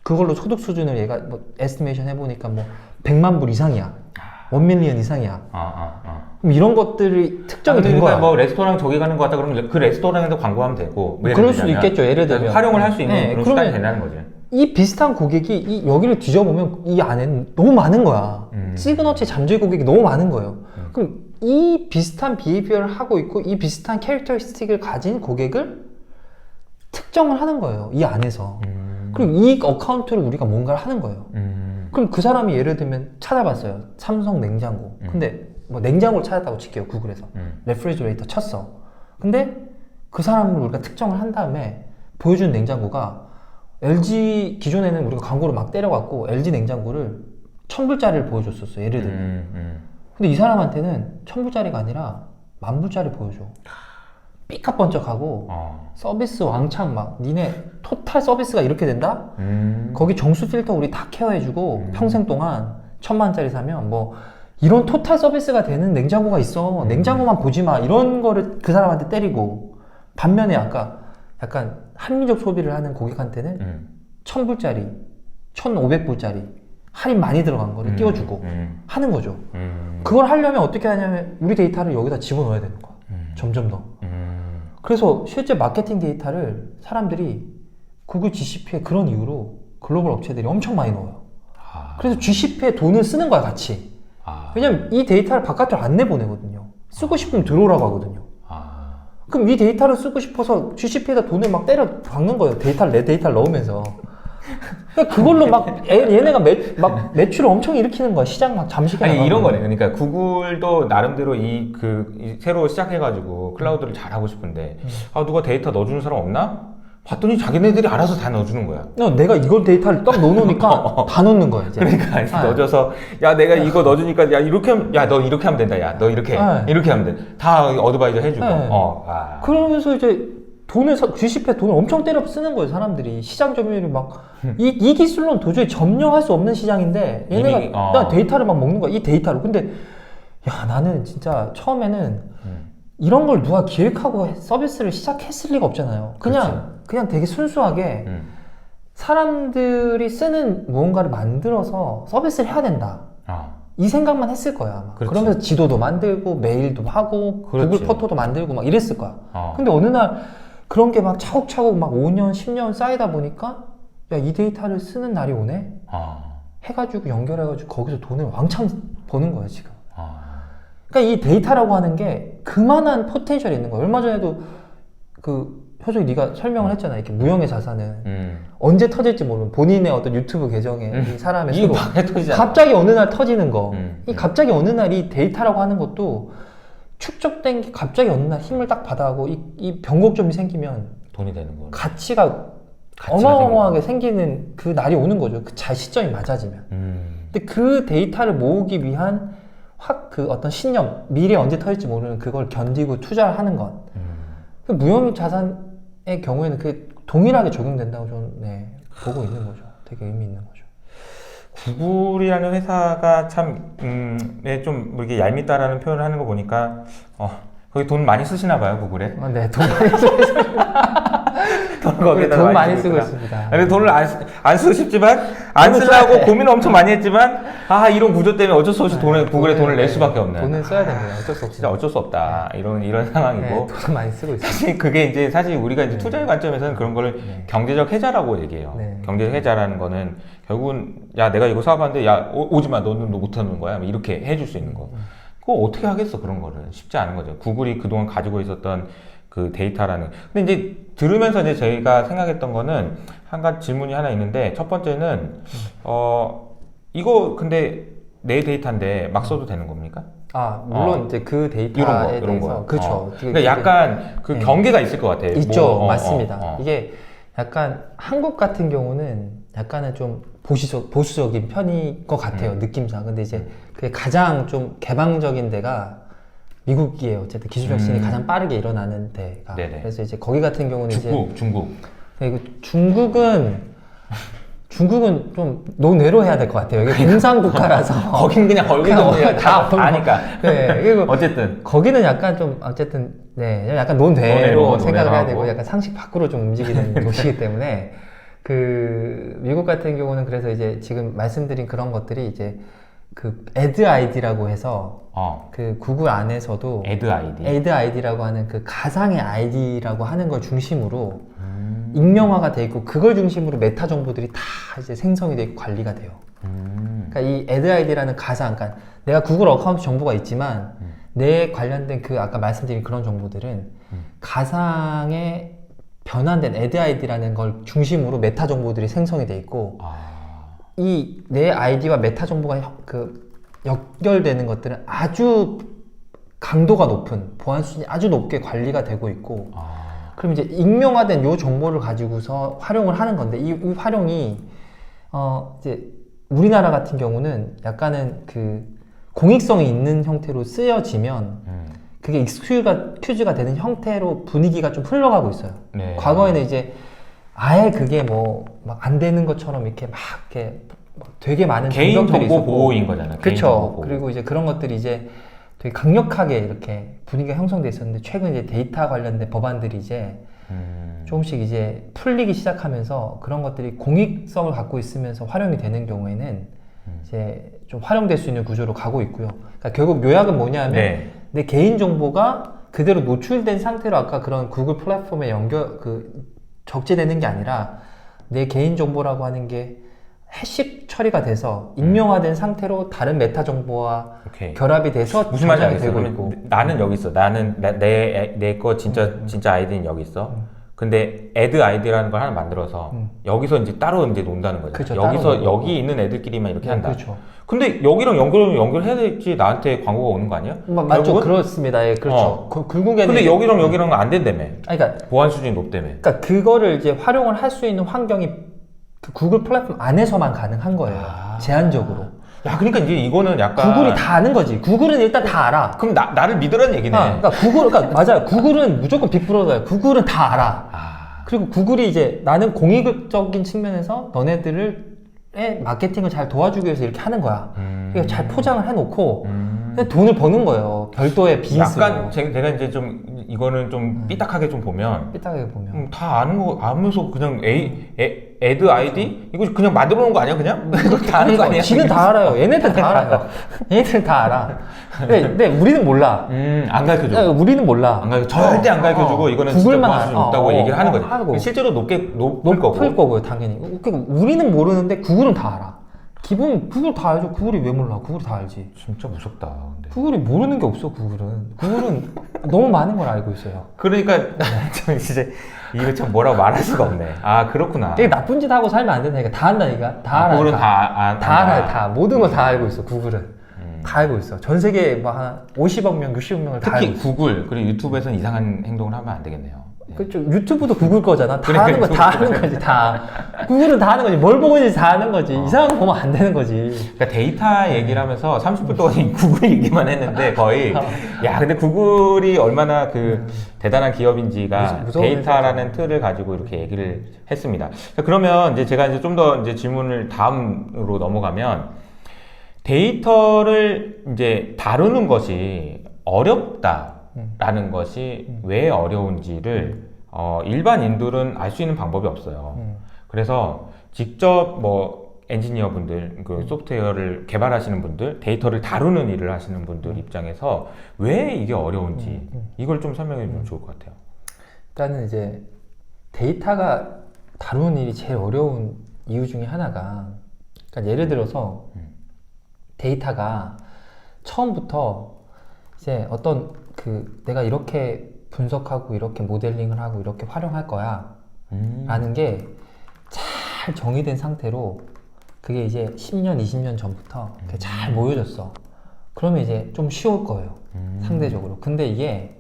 그걸로 소득 수준을 얘가 뭐 에스티메이션 해보니까 뭐 100만 불 이상이야. 1밀리언 이상이야. 그럼 이런 것들이 특정이 된 거야. 뭐 레스토랑 저기 가는 거 같다 그러면 그 레스토랑에도 광고하면 되고. 뭐 그럴 수도 있겠죠. 예를 들면 활용을 할 수 있는 그런 수단이 된다는 거지. 이 비슷한 고객이 여기를 뒤져보면 이 안에는 너무 많은 거야. 시그너처 잠재 고객이 너무 많은 거예요. 그럼 이 비슷한 비헤비어를 하고 있고 이 비슷한 캐릭터리스틱을 가진 고객을 특정을 하는 거예요. 이 안에서. 그리고 이 어카운트를 우리가 뭔가를 하는 거예요. 그럼 그 사람이 예를 들면 찾아봤어요. 삼성 냉장고. 근데 뭐 냉장고를 찾았다고 칠게요. 구글에서. 레프리저레이터 쳤어. 근데 그 사람을 우리가 특정을 한 다음에 보여준 냉장고가 LG, 기존에는 우리가 광고를 막 때려갖고 LG 냉장고를 1000불짜리를 보여줬었어. 예를 들면. 근데 이 사람한테는 1000불짜리가 아니라 10,000불짜리 보여줘. 삐까번쩍하고 서비스 왕창 막 니네 토탈 서비스가 이렇게 된다? 거기 정수 필터 우리 다 케어해주고 평생 동안 1000만짜리 사면 뭐 이런 토탈 서비스가 되는 냉장고가 있어. 냉장고만 보지 마. 이런 거를 그 사람한테 때리고 반면에 아까 약간 합리적 소비를 하는 고객한테는 1000불짜리 1500불짜리 할인 많이 들어간 거를 띄워주고 하는 거죠. 그걸 하려면 어떻게 하냐면 우리 데이터를 여기다 집어넣어야 되는 거야. 점점 더. 그래서 실제 마케팅 데이터를 사람들이 구글 GCP에 그런 이유로 글로벌 업체들이 엄청 많이 넣어요. 그래서 GCP에 돈을 쓰는 거야, 같이. 왜냐면 이 데이터를 바깥으로 안 내보내거든요. 쓰고 싶으면 들어오라고 하거든요. 그럼 이 데이터를 쓰고 싶어서 GCP에다 돈을 막 때려 박는 거예요. 내 데이터를 넣으면서. 그러니까 그걸로 막 얘네가 막 매출을 엄청 일으키는 거야. 시장 막 잠식해. 아니 이런 거네. 그러니까 구글도 나름대로 새로 시작해가지고 클라우드를 잘 하고 싶은데 누가 데이터 넣어주는 사람 없나? 봤더니 자기네들이 알아서 다 넣어주는 거야. 내가 이걸 데이터를 딱 넣어놓으니까 다 넣는 거야, 이제. 그러니까 넣어줘서 야 내가 이거 넣어주니까 야 이렇게 하면 너 이렇게 하면 된다. 야 너 이렇게 하면 돼. 다 어드바이저 해주고. 그러면서 이제 GCP에 돈을 엄청 때려 쓰는 거예요, 사람들이. 시장 점유율이 막 이 기술로는 도저히 점령할 수 없는 시장인데 얘네가 데이터를 막 먹는 거야, 이 데이터로. 근데 야 나는 진짜 처음에는 이런 걸 누가 기획하고 서비스를 시작했을 리가 없잖아요. 그냥 되게 순수하게 사람들이 쓰는 무언가를 만들어서 서비스를 해야 된다. 이 생각만 했을 거야, 아마. 그러면서 지도도 만들고 메일도 하고 구글 포토도 만들고 막 이랬을 거야. 근데 어느 날 그런 게 막 차곡차곡 막 5년, 10년 쌓이다 보니까 야, 이 데이터를 쓰는 날이 오네? 해가지고 연결해가지고 거기서 돈을 왕창 버는 거예요, 지금. 그러니까 이 데이터라고 하는 게 그만한 포텐셜이 있는 거예요. 얼마 전에도 효정이 네가 설명을 했잖아. 이렇게 무형의 자산은 언제 터질지 모르는 본인의 어떤 유튜브 계정에 이 사람의 수로 갑자기 어느 날 터지는 거. 이 갑자기 어느 날 이 데이터라고 하는 것도 축적된 게 갑자기 어느 날 힘을 딱 받아하고 이 변곡점이 생기면 돈이 되는 거예요. 가치가 어마어마하게 생기는 그 날이 오는 거죠. 그 잘 시점이 맞아지면. 근데 그 데이터를 모으기 위한 어떤 신념, 미래에 언제 터질지 모르는 그걸 견디고 투자를 하는 것. 그 무형 자산의 경우에는 그게 동일하게 적용된다고 저는 보고 있는 거죠. 되게 의미 있는 거죠. 구글이라는 회사가 참, 좀 이렇게 얄밉다라는 표현을 하는 거 보니까, 거기 돈 많이 쓰시나 봐요, 구글에? 네, 돈 많이 쓰고 있습니다. 돈 많이 쓰고 있습니다. 근데 돈을 안 쓰고 싶지만, 안 쓰려고 고민을 엄청 많이 했지만, 이런 구조 때문에 어쩔 수 없이 구글에 돈을 낼 수밖에 없는. 돈을 써야 됩니다. 어쩔 수 없이. 진짜 어쩔 수 없다. 이런 상황이고. 돈을 많이 쓰고 있습니다. 사실 그게 사실 우리가 투자의 관점에서는 그런 거를 경제적 해자라고 얘기해요. 경제적 해자라는 거는 결국은, 야, 내가 이거 사업하는데, 야, 오지 마. 너는 못하는 거야. 이렇게 해줄 수 있는 거. 그거 어떻게 하겠어, 그런 거를. 쉽지 않은 거죠. 구글이 그동안 가지고 있었던 그 데이터라는. 근데 이제 들으면서 저희가 생각했던 거는 한 가지 질문이 하나 있는데, 첫 번째는, 이거 근데 내 데이터인데 막 써도 되는 겁니까? 물론 이제 그 데이터에 이런 대해서. 거. 그렇죠. 그러니까 약간 그 경계가 있을 것 같아요. 있죠. 맞습니다. 이게 약간 한국 같은 경우는 약간은 좀 보수적인 편인 것 같아요. 느낌상. 근데 이제 그게 가장 좀 개방적인 데가 미국이에요. 어쨌든 기술 혁신이 가장 빠르게 일어나는 데가. 네네. 그래서 이제 거기 같은 경우는 중국. 네, 중국은 좀 논외로 해야 될 것 같아요. 이게 공산국가라서. 거긴 그냥 얼굴 다 아니까. 네, 그리고 어쨌든. 거기는 약간 좀, 어쨌든, 약간 논외로 생각을 해야 되고, 약간 상식 밖으로 좀 움직이는 도시이기 때문에, 미국 같은 경우는 그래서 이제 지금 말씀드린 그런 것들이 이제 add ID라고 해서, 구글 안에서도 add ID라고 하는 그 가상의 ID라고 하는 걸 중심으로 익명화가 돼 있고 그걸 중심으로 메타 정보들이 다 이제 생성이 돼 있고 관리가 돼요. 그러니까 이 add ID라는 그러니까 내가 구글 어카운트 정보가 있지만 내 관련된 아까 말씀드린 그런 정보들은 가상의 변환된 add ID라는 걸 중심으로 메타 정보들이 생성이 돼 있고 이 내 아이디와 메타 정보가 연결되는 것들은 아주 강도가 높은 보안 수준이 아주 높게 관리가 되고 있고 그럼 이제 익명화된 요 정보를 가지고서 활용을 하는 건데 이 활용이 이제 우리나라 같은 경우는 약간은 공익성이 있는 형태로 쓰여지면 그게 익스큐즈가 되는 형태로 분위기가 좀 흘러가고 있어요. 네. 과거에는 이제 아예 그게 막 안 되는 것처럼 이렇게 되게 많은 개인정보 보호인 거잖아요. 그렇죠. 그리고 이제 그런 것들이 이제 되게 강력하게 이렇게 분위기가 형성돼 있었는데 최근 이제 데이터 관련된 법안들이 이제 조금씩 이제 풀리기 시작하면서 그런 것들이 공익성을 갖고 있으면서 활용이 되는 경우에는 이제 좀 활용될 수 있는 구조로 가고 있고요. 그러니까 결국 요약은 뭐냐면 내 개인 정보가 그대로 노출된 상태로 아까 그런 구글 플랫폼에 적재되는 게 아니라 내 개인 정보라고 하는 게 해시 처리가 돼서 익명화된 상태로 다른 메타 정보와 결합이 돼서 무슨 말인지 알겠어. 나는 여기 있어. 나는 내 거 진짜 아이디는 여기 있어. 근데 add 아이디라는 걸 하나 만들어서 여기서 이제 따로 이제 논다는 거죠. 그렇죠, 여기서 여기 있는 애들끼리만 이렇게 한다. 그렇죠. 근데 여기랑 연결해야 될지 나한테 광고가 오는 거 아니야? 맞죠. 결국은? 그렇습니다. 예, 그렇죠. 결국에는. 근데 여기랑 안 된다며. 그러니까 보안 수준이 높다며. 그러니까 그거를 이제 활용을 할 수 있는 환경이 구글 플랫폼 안에서만 가능한 거예요. 제한적으로. 야, 그러니까 이제 이거는 약간 구글이 다 아는 거지. 구글은 일단 다 알아. 그럼 나를 믿으라는 얘기네. 그러니까 맞아요. 구글은 무조건 빅브로더예요. 구글은 다 알아. 그리고 구글이 이제 나는 공익적인 측면에서 너네들의 마케팅을 잘 도와주기 위해서 이렇게 하는 거야. 그러니까 잘 포장을 해놓고 돈을 버는 거예요. 별도의 비즈니스로. 약간 제가 이제 좀 이거는 좀 삐딱하게 좀 보면 삐딱하게 보면 다 아는 거 알면서 그냥 add id 이거 그냥 만들어 놓은 거 아니야 그냥? 이거 다 아는 거 아니야? 지는 다 알아요. 얘네들 다 알아요. 얘네들 다 알아. 근데 우리는 몰라. 안 가르쳐줘. 우리는 몰라. 안 가르쳐. 절대 안 가르쳐주고 이거는 구글만 진짜 뭐 없다고 얘기를 하는 거지. 실제로 높을 거고요, 당연히. 그러니까 우리는 모르는데 구글은 다 알아. 기본 구글 다 알죠. 구글이 왜 몰라? 구글이 다 알지. 진짜 무섭다. 근데. 구글이 모르는 게 없어. 구글은 너무 많은 걸 알고 있어요. 그러니까 이제 이거 참 뭐라고 말할 수가 없네. 아 그렇구나. 되게 나쁜 짓 하고 살면 안 된다니까. 다 안다니까. 다 알아. 구글은 다 알아요. 다 모든 걸 다 알고 있어. 구글은 다 알고 있어. 전 세계 뭐 한 50억 명, 60억 명을 다 알고 있어. 특히 구글 그리고 유튜브에서는 이상한 행동을 하면 안 되겠네요. 그렇죠. 유튜브도 구글 거잖아. 다 하는 거 다 하는 거지. 다. 구글은 다 하는 거지. 뭘 보고 있는지 다 하는 거지. 이상한 거 보면 안 되는 거지. 그러니까 데이터 얘기를 하면서 30분 동안 구글 얘기만 했는데 거의 야 근데 구글이 얼마나 그 대단한 기업인지가 데이터라는 틀을 가지고 이렇게 얘기를 했습니다. 그러면 이제 제가 이제 좀 더 이제 질문을 다음으로 넘어가면 데이터를 이제 다루는 것이 어렵다라는 것이 왜 어려운지를 일반인들은 알 수 있는 방법이 없어요. 그래서 직접 뭐 엔지니어 분들, 그 소프트웨어를 개발하시는 분들, 데이터를 다루는 일을 하시는 분들 입장에서 왜 이게 어려운지 이걸 좀 설명해 주면 좋을 것 같아요. 일단은 이제 데이터가 다루는 일이 제일 어려운 이유 중에 하나가, 그러니까 예를 들어서 데이터가 처음부터 이제 어떤 그 내가 이렇게 분석하고 이렇게 모델링을 하고 이렇게 활용할 거야 라는 게 잘 정의된 상태로 그게 이제 10년, 20년 전부터 잘 모여졌어. 그러면 이제 좀 쉬울 거예요. 상대적으로. 근데 이게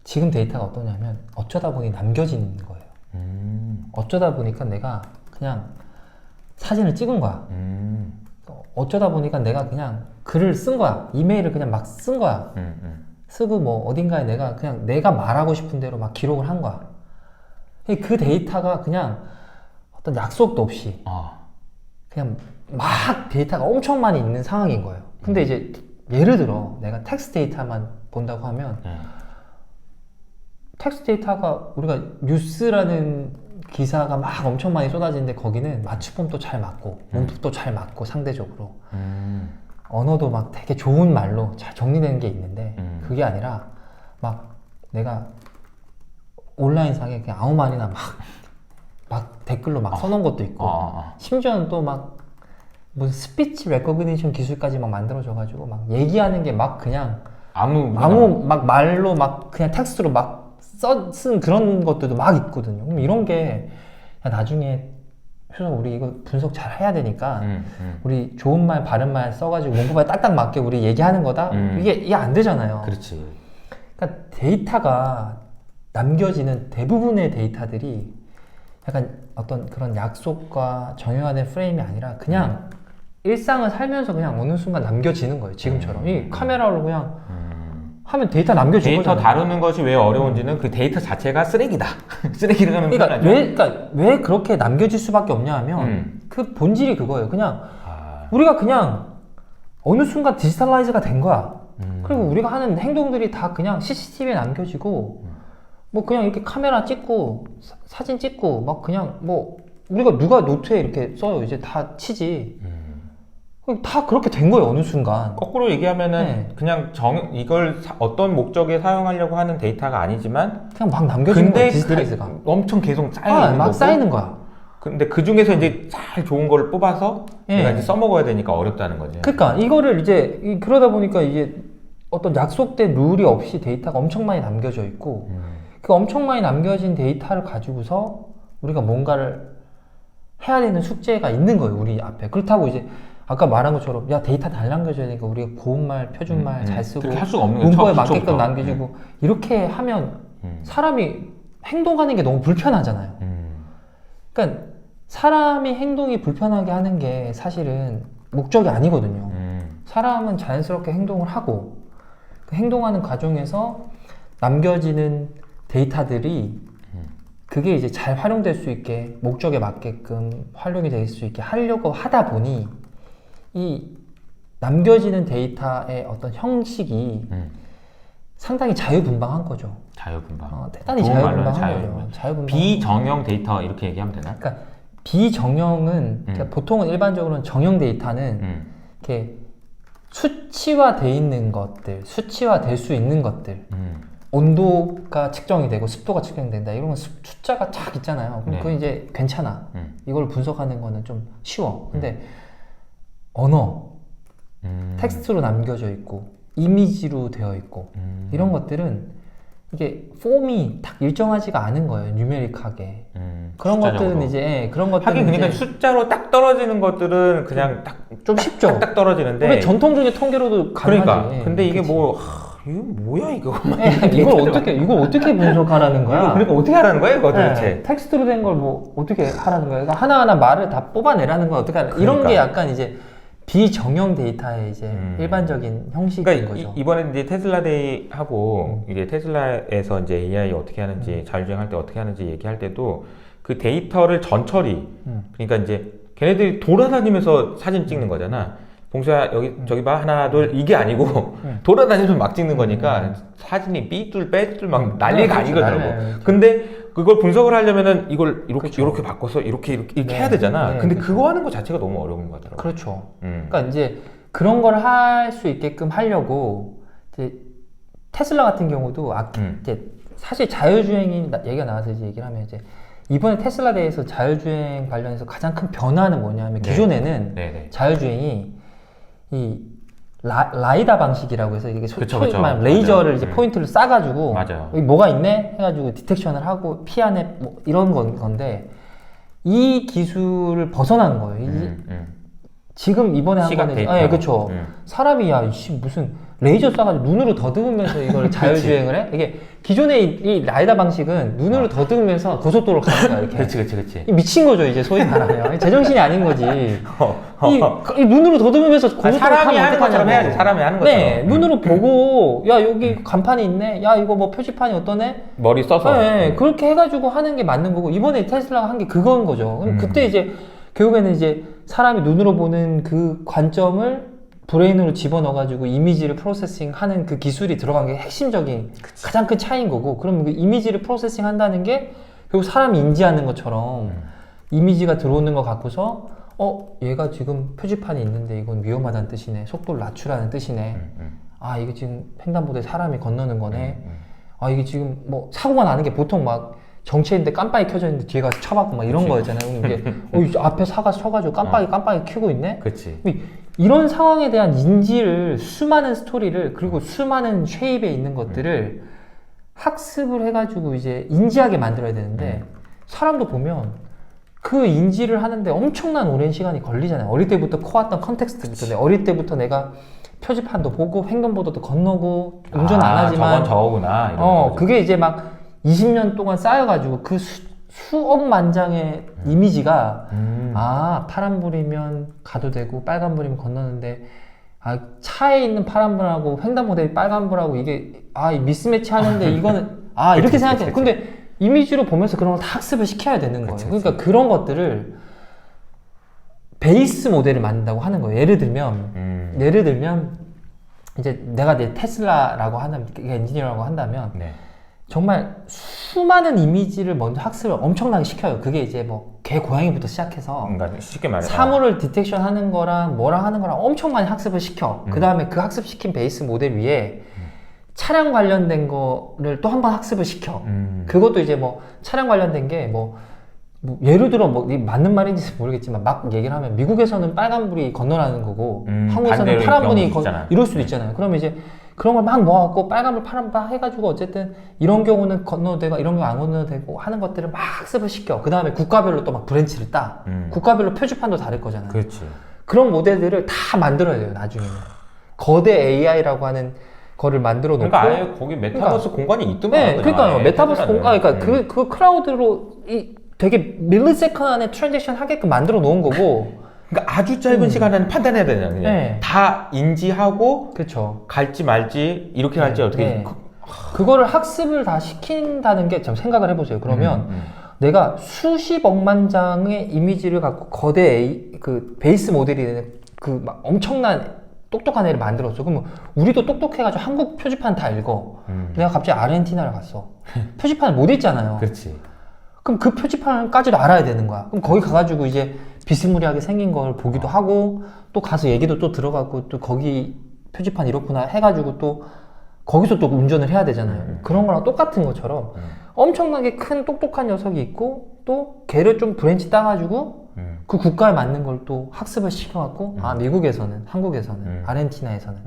지금 데이터가 어떠냐면 어쩌다 보니 남겨지는 거예요. 어쩌다 보니까 내가 그냥 사진을 찍은 거야. 어쩌다 보니까 내가 그냥 글을 쓴 거야. 이메일을 그냥 막 쓴 거야. 쓰고 뭐 어딘가에 내가 말하고 싶은 대로 막 기록을 한 거야. 그 데이터가 그냥 어떤 약속도 없이 그냥 막 데이터가 엄청 많이 있는 상황인 거예요. 근데 이제 예를 들어 내가 텍스트 데이터만 본다고 하면 텍스트 데이터가 우리가 뉴스라는 기사가 막 엄청 많이 쏟아지는데 거기는 맞춤법도 잘 맞고 문법도 잘 맞고 상대적으로 언어도 막 되게 좋은 말로 잘 정리되는 게 있는데 그게 아니라 막 내가 온라인상에 그냥 아무 말이나 막 댓글로 막 써놓은 것도 있고 심지어는 또 막 무슨 스피치 레코그니션 기술까지 막 만들어져가지고 막 얘기하는 게 막 그냥 아무 막 말로 막 그냥 텍스트로 막 쓴 그런 것들도 막 있거든요. 그럼 이런 게 나중에 우리 이거 분석 잘 해야 되니까 우리 좋은 말 바른 말 써가지고 문법에 딱딱 맞게 우리 얘기하는 거다. 이게 안 되잖아요. 그렇지. 그러니까 데이터가 남겨지는 대부분의 데이터들이 약간 어떤 그런 약속과 정형화된 프레임이 아니라 그냥 일상을 살면서 그냥 어느 순간 남겨지는 거예요. 지금처럼 이 카메라로 그냥 하면 데이터 남겨진 데이터 거잖아요. 다루는 것이 왜 어려운지는 그 데이터 자체가 쓰레기다. 쓰레기라는 그러니까 왜 그렇게 남겨질 수밖에 없냐 하면 그 본질이 그거예요. 그냥 우리가 그냥 어느 순간 디지털라이즈가 된 거야. 그리고 우리가 하는 행동들이 다 그냥 CCTV에 남겨지고 뭐 그냥 이렇게 카메라 찍고 사진 찍고 막 그냥 뭐 우리가 누가 노트에 이렇게 써요. 이제 다 치지. 다 그렇게 된 거예요. 어느 순간. 거꾸로 얘기하면은 그냥 이걸 어떤 목적에 사용하려고 하는 데이터가 아니지만 그냥 막 남겨지는 거예요. 디지털라이즈가 엄청 계속 쌓이는 막 거고. 쌓이는 거야. 근데 그 중에서 이제 잘 좋은 걸 뽑아서 내가 이제 써먹어야 되니까 어렵다는 거지. 그러니까 이거를 이제 그러다 보니까 이제 어떤 약속된 룰이 없이 데이터가 엄청 많이 남겨져 있고 그 엄청 많이 남겨진 데이터를 가지고서 우리가 뭔가를 해야 되는 숙제가 있는 거예요. 우리 앞에. 그렇다고 이제 아까 말한 것처럼 야 데이터 잘 남겨줘야 되니까 우리가 고운말, 표준말 잘 쓰고 할 수가 없는 문법에 맞게끔 남겨주고 이렇게 하면 사람이 행동하는 게 너무 불편하잖아요. 그러니까 사람이 행동이 불편하게 하는 게 사실은 목적이 아니거든요. 사람은 자연스럽게 행동을 하고 그 행동하는 과정에서 남겨지는 데이터들이 그게 이제 잘 활용될 수 있게 목적에 맞게끔 활용이 될 수 있게 하려고 하다 보니 이 남겨지는 데이터의 어떤 형식이 상당히 자유분방한 거죠. 자유분방. 대단히 자유분방한 거죠. 자유분방. 비정형 데이터 이렇게 얘기하면 되나? 그러니까 비정형은 그러니까 보통은 일반적으로는 정형 데이터는 이렇게 수치화돼 있는 것들, 수치화될 수 있는 것들, 온도가 측정이 되고 습도가 측정이 된다. 이런 건 숫자가 쫙 있잖아요. 그럼 그건 이제 괜찮아. 이걸 분석하는 거는 좀 쉬워. 근데 언어, 텍스트로 남겨져 있고 이미지로 되어 있고 이런 것들은 이게 폼이 딱 일정하지가 않은 거예요. 뉴메릭하게. 그런 숫자적으로. 것들은 이제 그런 것들은 하긴 그러니까 숫자로 딱 떨어지는 것들은 그냥 딱 좀 쉽죠. 딱 떨어지는데. 우리 전통적인 통계로도 가능하지. 그러니까. 근데 이게 뭐 이거 뭐야 이거? 이걸 어떻게 분석하라는 거야? 그러니까 어떻게 하라는 거야 이거 도대체? 텍스트로 된 걸 뭐 어떻게 하라는 거야? 그러니까 하나하나 말을 다 뽑아내라는 건 어떻게 하는? 이런 게 약간 이제 비정형 데이터의 이제 일반적인 형식인 그러니까 거죠. 이번에 이제 테슬라 데이 하고 이제 테슬라에서 이제 AI 어떻게 하는지 자율주행할 때 어떻게 하는지 얘기할 때도 그 데이터를 전처리 그러니까 이제 걔네들이 돌아다니면서 사진 찍는 거잖아. 봉수야 여기 저기 봐 하나 둘 이게 아니고 돌아다니면서 막 찍는 거니까 사진이 삐뚤 빼뚤 막 난리가 아니거든요. 근데 그걸 분석을 하려면은 이걸 이렇게 바꿔서 이렇게 해야 되잖아. 근데 그거 하는 거 자체가 너무 어려운 것 같더라고. 그렇죠. 그러니까 이제 그런 걸 할 수 있게끔 하려고 이제 테슬라 같은 경우도 이제 사실 자율주행이 얘기가 나와서 이제 얘기를 하면 이제 이번에 테슬라 대해서 자율주행 관련해서 가장 큰 변화는 뭐냐면 기존에는 자율주행이 이 라이다 방식이라고 해서 이게 레이저를 이제 포인트를 쏴가지고 여기 뭐가 있네 해가지고 디텍션을 하고 피하네 뭐 이런 건데 이 기술을 벗어난 거예요. 지금 이번에 한 거는 그렇죠. 사람이 무슨 레이저 쏴가지고 눈으로 더듬으면서 이걸 자율주행을 해? 이게 기존의 이 라이다 방식은 눈으로 더듬으면서 고속도로를 가는 거야 이렇게. 그렇지. 미친 거죠 이제 소위 말하면. 제정신이 아닌 거지. 이 눈으로 더듬으면서 고속도로 사람이 하는 것처럼 해야지. 사람이 하는 것처럼. 네, 눈으로 보고 야 여기 간판이 있네. 야 이거 뭐 표지판이 어떠네. 머리 써서. 네, 그렇게 해가지고 하는 게 맞는 거고 이번에 테슬라가 한 게 그건 거죠. 그럼 그때 이제 결국에는 이제 사람이 눈으로 보는 그 관점을 브레인으로 집어넣어가지고 이미지를 프로세싱하는 그 기술이 들어간 게 핵심적인 가장 큰 차이인 거고 그럼 그 이미지를 프로세싱 한다는 게 결국 사람이 인지하는 것처럼 이미지가 들어오는 거 갖고서 얘가 지금 표지판이 있는데 이건 위험하다는 뜻이네 속도를 낮추라는 뜻이네 이게 지금 횡단보도에 사람이 건너는 거네 이게 지금 뭐 사고가 나는 게 보통 막 정체인데 깜빡이 켜져 있는데 뒤에 가서 쳐박고 막 이런 거였잖아요. 이게 앞에 사가 서가지고 깜빡이 켜고 있네. 그렇지. 이런 상황에 대한 인지를 수많은 스토리를 그리고 수많은 쉐입에 있는 것들을 학습을 해가지고 이제 인지하게 만들어야 되는데 사람도 보면 그 인지를 하는데 엄청난 오랜 시간이 걸리잖아요. 어릴 때부터 커왔던 컨텍스트부터 어릴 때부터 내가 표지판도 보고 횡단보도도 건너고 운전 안 하지만 저건 저거구나. 이런 그게 이제 막 20년 동안 쌓여가지고 그 수억 만장의 이미지가 파란불이면 가도 되고 빨간불이면 건너는데 차에 있는 파란불하고 횡단보도에 빨간불하고 이게 미스매치 하는데 이거는 이렇게 생각해요. 근데 이미지로 보면서 그런 걸 다 학습을 시켜야 되는 거예요. 그러니까 그런 것들을 베이스 모델을 만든다고 하는 거예요. 예를 들면 이제 내가 내 테슬라라고 한다면 엔지니어라고 한다면 정말 수많은 이미지를 먼저 학습을 엄청나게 시켜요. 그게 이제 뭐 개 고양이부터 시작해서 그러니까 쉽게 말해 사물을 디텍션 하는 거랑 뭐랑 하는 거랑 엄청 많이 학습을 시켜. 그 다음에 그 학습시킨 베이스 모델 위에 차량 관련된 거를 또 한 번 학습을 시켜. 그것도 이제 뭐 차량 관련된 게 뭐 예를 들어 뭐 맞는 말인지 모르겠지만 막 얘기를 하면 미국에서는 빨간불이 건너라는 거고 한국에서는 파란불이 이럴 수도 있잖아요. 그러면 이제 그런 걸 막 모아갖고 빨간불 파란불 해가지고 어쨌든 이런 경우는 건너도 되고 이런 경우 안 건너도 되고 하는 것들을 막 학습을 시켜. 그 다음에 국가별로 또 막 브랜치를 따. 국가별로 표지판도 다를 거잖아요. 그렇지. 그런 모델들을 다 만들어야 돼요 나중에는. 거대 AI라고 하는 거를 만들어 놓고 그러니까 아예 거기 메타버스 공간이 있더만. 그러니까요. 메타버스 공간 그러니까 그 클라우드로 되게 밀리세컨 안에 트랜잭션 하게끔 만들어 놓은 거고 그러니까 아주 짧은 시간 안에 판단해야 되잖아요. 그냥 다 인지하고 그렇죠. 갈지 말지 이렇게 갈지 어떻게 그거를 학습을 다 시킨다는 게 좀 생각을 해보세요. 그러면 내가 수십억만 장의 이미지를 갖고 거대 그 베이스 모델이 되는 그 막 엄청난 똑똑한 애를 만들었어. 그럼 우리도 똑똑해가지고 한국 표지판 다 읽어. 내가 갑자기 아르헨티나를 갔어. 표지판을 못 읽잖아요. 그렇지. 그럼 그 표지판까지도 알아야 되는 거야. 그럼 거기 가가지고 이제 비스무리하게 생긴 걸 보기도 하고, 또 가서 얘기도 또 들어가고, 또 거기 표지판 이렇구나 해가지고 또 거기서 또 운전을 해야 되잖아요. 그런 거랑 똑같은 것처럼 엄청나게 큰 똑똑한 녀석이 있고, 또 걔를 좀 브랜치 따가지고 그 국가에 맞는 걸 또 학습을 시켜갖고, 아, 미국에서는, 한국에서는, 아르헨티나에서는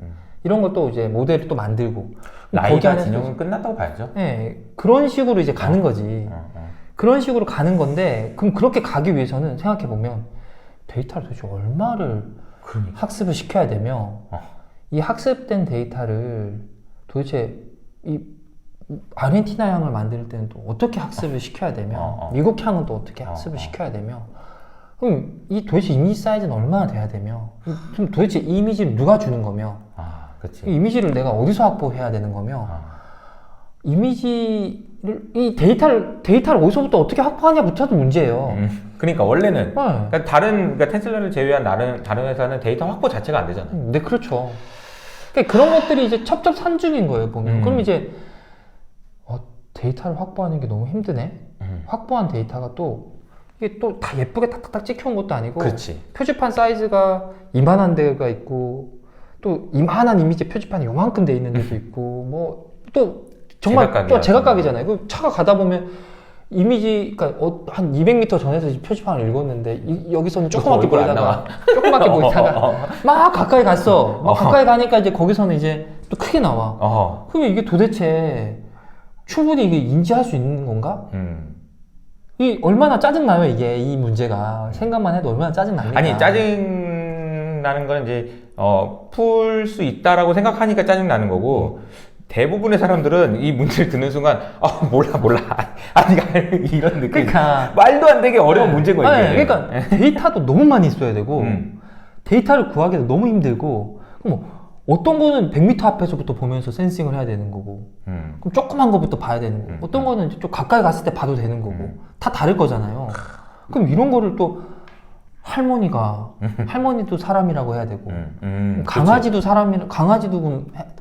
이런 것도 이제 모델을 또 만들고, 나이가 진영은 끝났다고 봐야죠. 네, 그런 식으로 이제 가는 거지. 그런 식으로 가는 건데, 그럼 그렇게 가기 위해서는 생각해보면 데이터를 도대체 얼마를 학습을 시켜야 되며, 이 학습된 데이터를 도대체 이 아르헨티나 향을 만들 때는 또 어떻게 학습을 시켜야 되며, 미국 향은 또 어떻게 학습을 시켜야 되며, 그럼 이 도대체 이미지 사이즈는 얼마나 돼야 되며, 그럼 도대체 이 이미지를 누가 주는 거며, 이 이미지를 내가 어디서 확보해야 되는 거며, 이미지를, 이 데이터를 어디서부터 어떻게 확보하냐부터도 문제예요. 그러니까 원래는 그러니까 그러니까 테슬라를 제외한 다른 회사는 데이터 확보 자체가 안 되잖아요. 네, 그렇죠. 그러니까 그런 것들이 이제 첩첩산중인 거예요, 보면. 그럼 이제 데이터를 확보하는 게 너무 힘드네. 확보한 데이터가 또 이게 또 다 예쁘게 탁탁탁 찍혀온 것도 아니고, 그렇지. 표지판 사이즈가 이만한 데가 있고, 또 이만한 이미지 표지판이 요만큼 돼 있는 데도 있고, 뭐 또 정말 또 제각각이잖아요. 그 차가 가다 보면 이미지, 그러니까 한 200m 전에서 표지판을 읽었는데 여기서는 조그맣게 보이다가 막 가까이 갔어. 막 가까이 가니까 이제 거기서는 이제 또 크게 나와. 그러면 이게 도대체 충분히 이게 인지할 수 있는 건가? 이 얼마나 짜증나요, 이게, 이 문제가. 생각만 해도 얼마나 짜증납니까? 아니, 짜증나는 건 이제 풀 수 있다라고 생각하니까 짜증나는 거고, 대부분의 사람들은 이 문제를 듣는 순간 몰라 아니 이런 느낌. 그러니까 말도 안 되게 어려운 문제인 거예요. 아니, 그러니까 데이터도 너무 많이 있어야 되고 데이터를 구하기도 너무 힘들고, 그럼 뭐 어떤 거는 100m 앞에서부터 보면서 센싱을 해야 되는 거고, 그럼 조그만 거부터 봐야 되는 거고, 어떤 거는 좀 가까이 갔을 때 봐도 되는 거고, 다 다를 거잖아요. 그럼 이런 거를 또 할머니도 사람이라고 해야 되고, 강아지도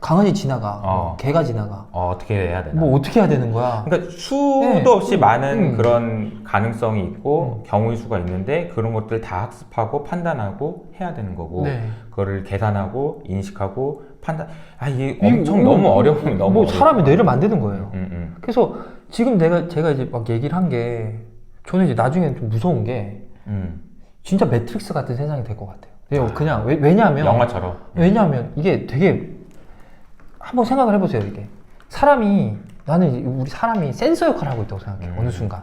강아지 지나가, 개가 지나가. 어떻게 해야 되나? 뭐 어떻게 해야 되는 거야? 그러니까 수도 없이 많은 그런 가능성이 있고 경우의 수가 있는데, 그런 것들 다 학습하고 판단하고 해야 되는 거고, 그거를 계산하고 인식하고 판단. 이게 엄청 너무 어려운, 너무 뭐 사람이 뇌를 만드는 거예요. 그래서 지금 제가 이제 막 얘기를 한 게, 저는 이제 나중에 좀 무서운 게, 진짜 매트릭스 같은 세상이 될 것 같아요. 그냥 왜냐하면 영화처럼. 왜냐하면 이게 되게, 한번 생각을 해보세요. 이게 우리 사람이 센서 역할을 하고 있다고 생각해요. 어느 순간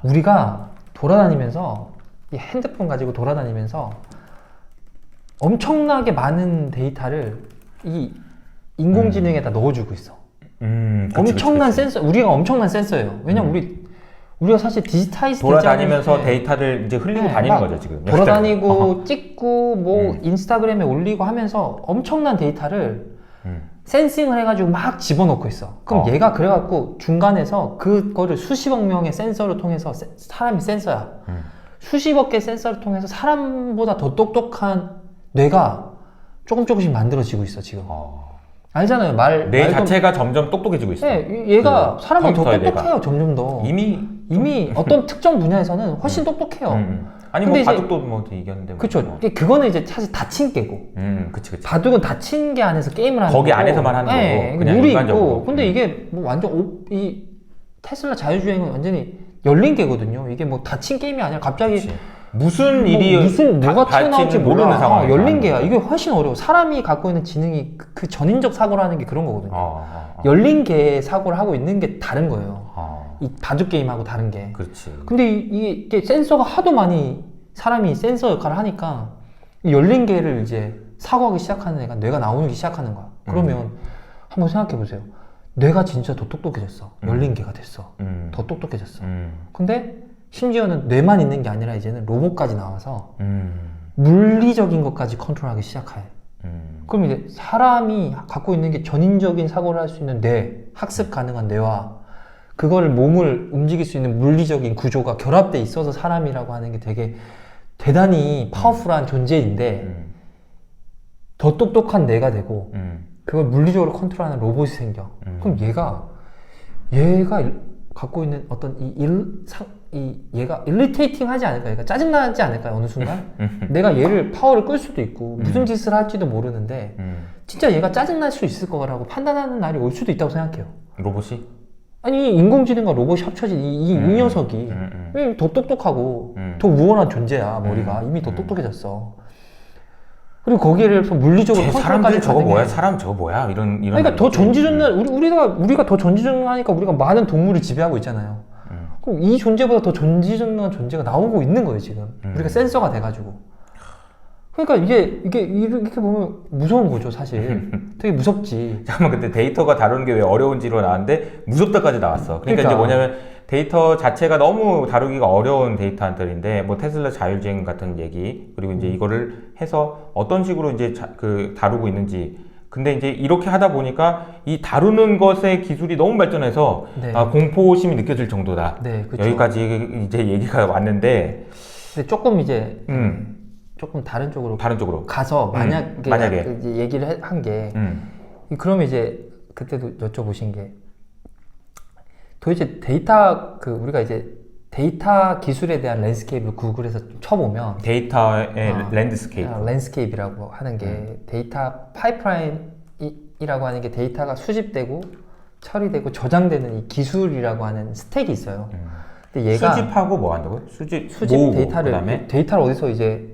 우리가 돌아다니면서, 이 핸드폰 가지고 돌아다니면서 엄청나게 많은 데이터를 이 인공지능에다 넣어주고 있어. 엄청난 센서, 우리가 엄청난 센서예요. 왜냐면 우리가 사실 디지타이즈 돌아다니면서 데이터를 이제 흘리고 다니는 거죠, 지금. 돌아다니고 찍고 뭐 인스타그램에 올리고 하면서 엄청난 데이터를 센싱을 해가지고 막 집어넣고 있어. 그럼 얘가 그래갖고 중간에서 그거를 수십억 명의 센서를 통해서, 사람이 센서야. 수십억 개의 센서를 통해서 사람보다 더 똑똑한 뇌가 조금씩 만들어지고 있어, 지금. 알잖아요. 뇌 자체가 점점 똑똑해지고 있어요. 네, 얘가 사람보다 더 똑똑해요. 점점 더. 이미 어떤 특정 분야에서는 훨씬 똑똑해요. 아니 뭐 바둑도 뭐 이겼는데. 그렇죠. 그거는 이제 사실 닫힌 게고. 그치. 바둑은 닫힌 게 안에서 게임을 하는 거기 거고. 안에서만 하는 거고. 그냥 룰이 일반적으로. 있고. 근데 이게 뭐 완전 이 테슬라 자율주행은 완전히 열린 게거든요. 이게 뭐 닫힌 게임이 아니라 갑자기. 그치. 무슨 일이 뭐가 튀어나올지 모르는 상황. 열린 게야. 이게 훨씬 어려워. 사람이 갖고 있는 지능이 그 전인적 사고를 하는 게 그런 거거든요. 열린 개의 사고를 하고 있는 게 다른 거예요. 이 바둑 게임하고 다른 게. 그렇지. 근데 이게 센서가 하도 많이, 사람이 센서 역할을 하니까 이 열린 개를 이제 사고하기 시작하는 애가 뇌가 나오기 시작하는 거야. 그러면 한번 생각해 보세요. 뇌가 진짜 더 똑똑해졌어. 열린 개가 됐어. 더 똑똑해졌어. 근데 심지어는 뇌만 있는 게 아니라 이제는 로봇까지 나와서 물리적인 것까지 컨트롤하기 시작해. 그럼 이제 사람이 갖고 있는 게 전인적인 사고를 할 수 있는 뇌, 학습 가능한 뇌와 그걸 몸을 움직일 수 있는 물리적인 구조가 결합돼 있어서 사람이라고 하는 게 되게 대단히 파워풀한 존재인데, 더 똑똑한 내가 되고 그걸 물리적으로 컨트롤하는 로봇이 생겨. 그럼 얘가 갖고 있는 어떤 얘가 irritating 하지 않을까? 얘가 짜증나지 않을까요? 어느 순간? 내가 얘를 파워를 끌 수도 있고 무슨 짓을 할지도 모르는데 진짜 얘가 짜증날 수 있을 거라고 판단하는 날이 올 수도 있다고 생각해요. 로봇이? 아니 인공지능과 로봇이 합쳐진 이 녀석이 더 똑똑하고 더 우월한 존재야. 머리가 이미 더 똑똑해졌어. 그리고 거기를 물리적으로 사람들 저거 뭐야? 사람 저거 뭐야? 이런 그러니까 더 전지전능 우리가 더 전지전능하니까 우리가 많은 동물을 지배하고 있잖아요. 그럼 이 존재보다 더 전지전능한 존재가 나오고 있는 거예요 지금. 우리가 센서가 돼가지고. 그러니까 이게 이렇게 보면 무서운 거죠 사실. 되게 무섭지. 잠깐만, 근데 데이터가 다루는 게 왜 어려운지로 나왔는데 무섭다까지 나왔어. 그러니까 이제 뭐냐면 데이터 자체가 너무 다루기가 어려운 데이터들인데 뭐 테슬라 자율주행 같은 얘기, 그리고 이제 이거를 해서 어떤 식으로 이제 다루고 있는지. 근데 이제 이렇게 하다 보니까 이 다루는 것의 기술이 너무 발전해서 네. 공포심이 느껴질 정도다. 네, 그렇죠. 여기까지 이제 얘기가 왔는데, 근데 조금 이제 조금 다른 쪽으로 가서 만약에 이제 얘기를 한 게 그러면 이제 그때도 여쭤보신 게 도대체 데이터 우리가 이제 데이터 기술에 대한 랜드스케이프를 구글에서 쳐보면 데이터의 랜드스케이프라고 하는 게 데이터 파이프라인이라고 하는 게 데이터가 수집되고 처리되고 저장되는 이 기술이라고 하는 스택이 있어요. 근데 얘가 수집하고 뭐 한다고요? 수집 데이터를 어디서 이제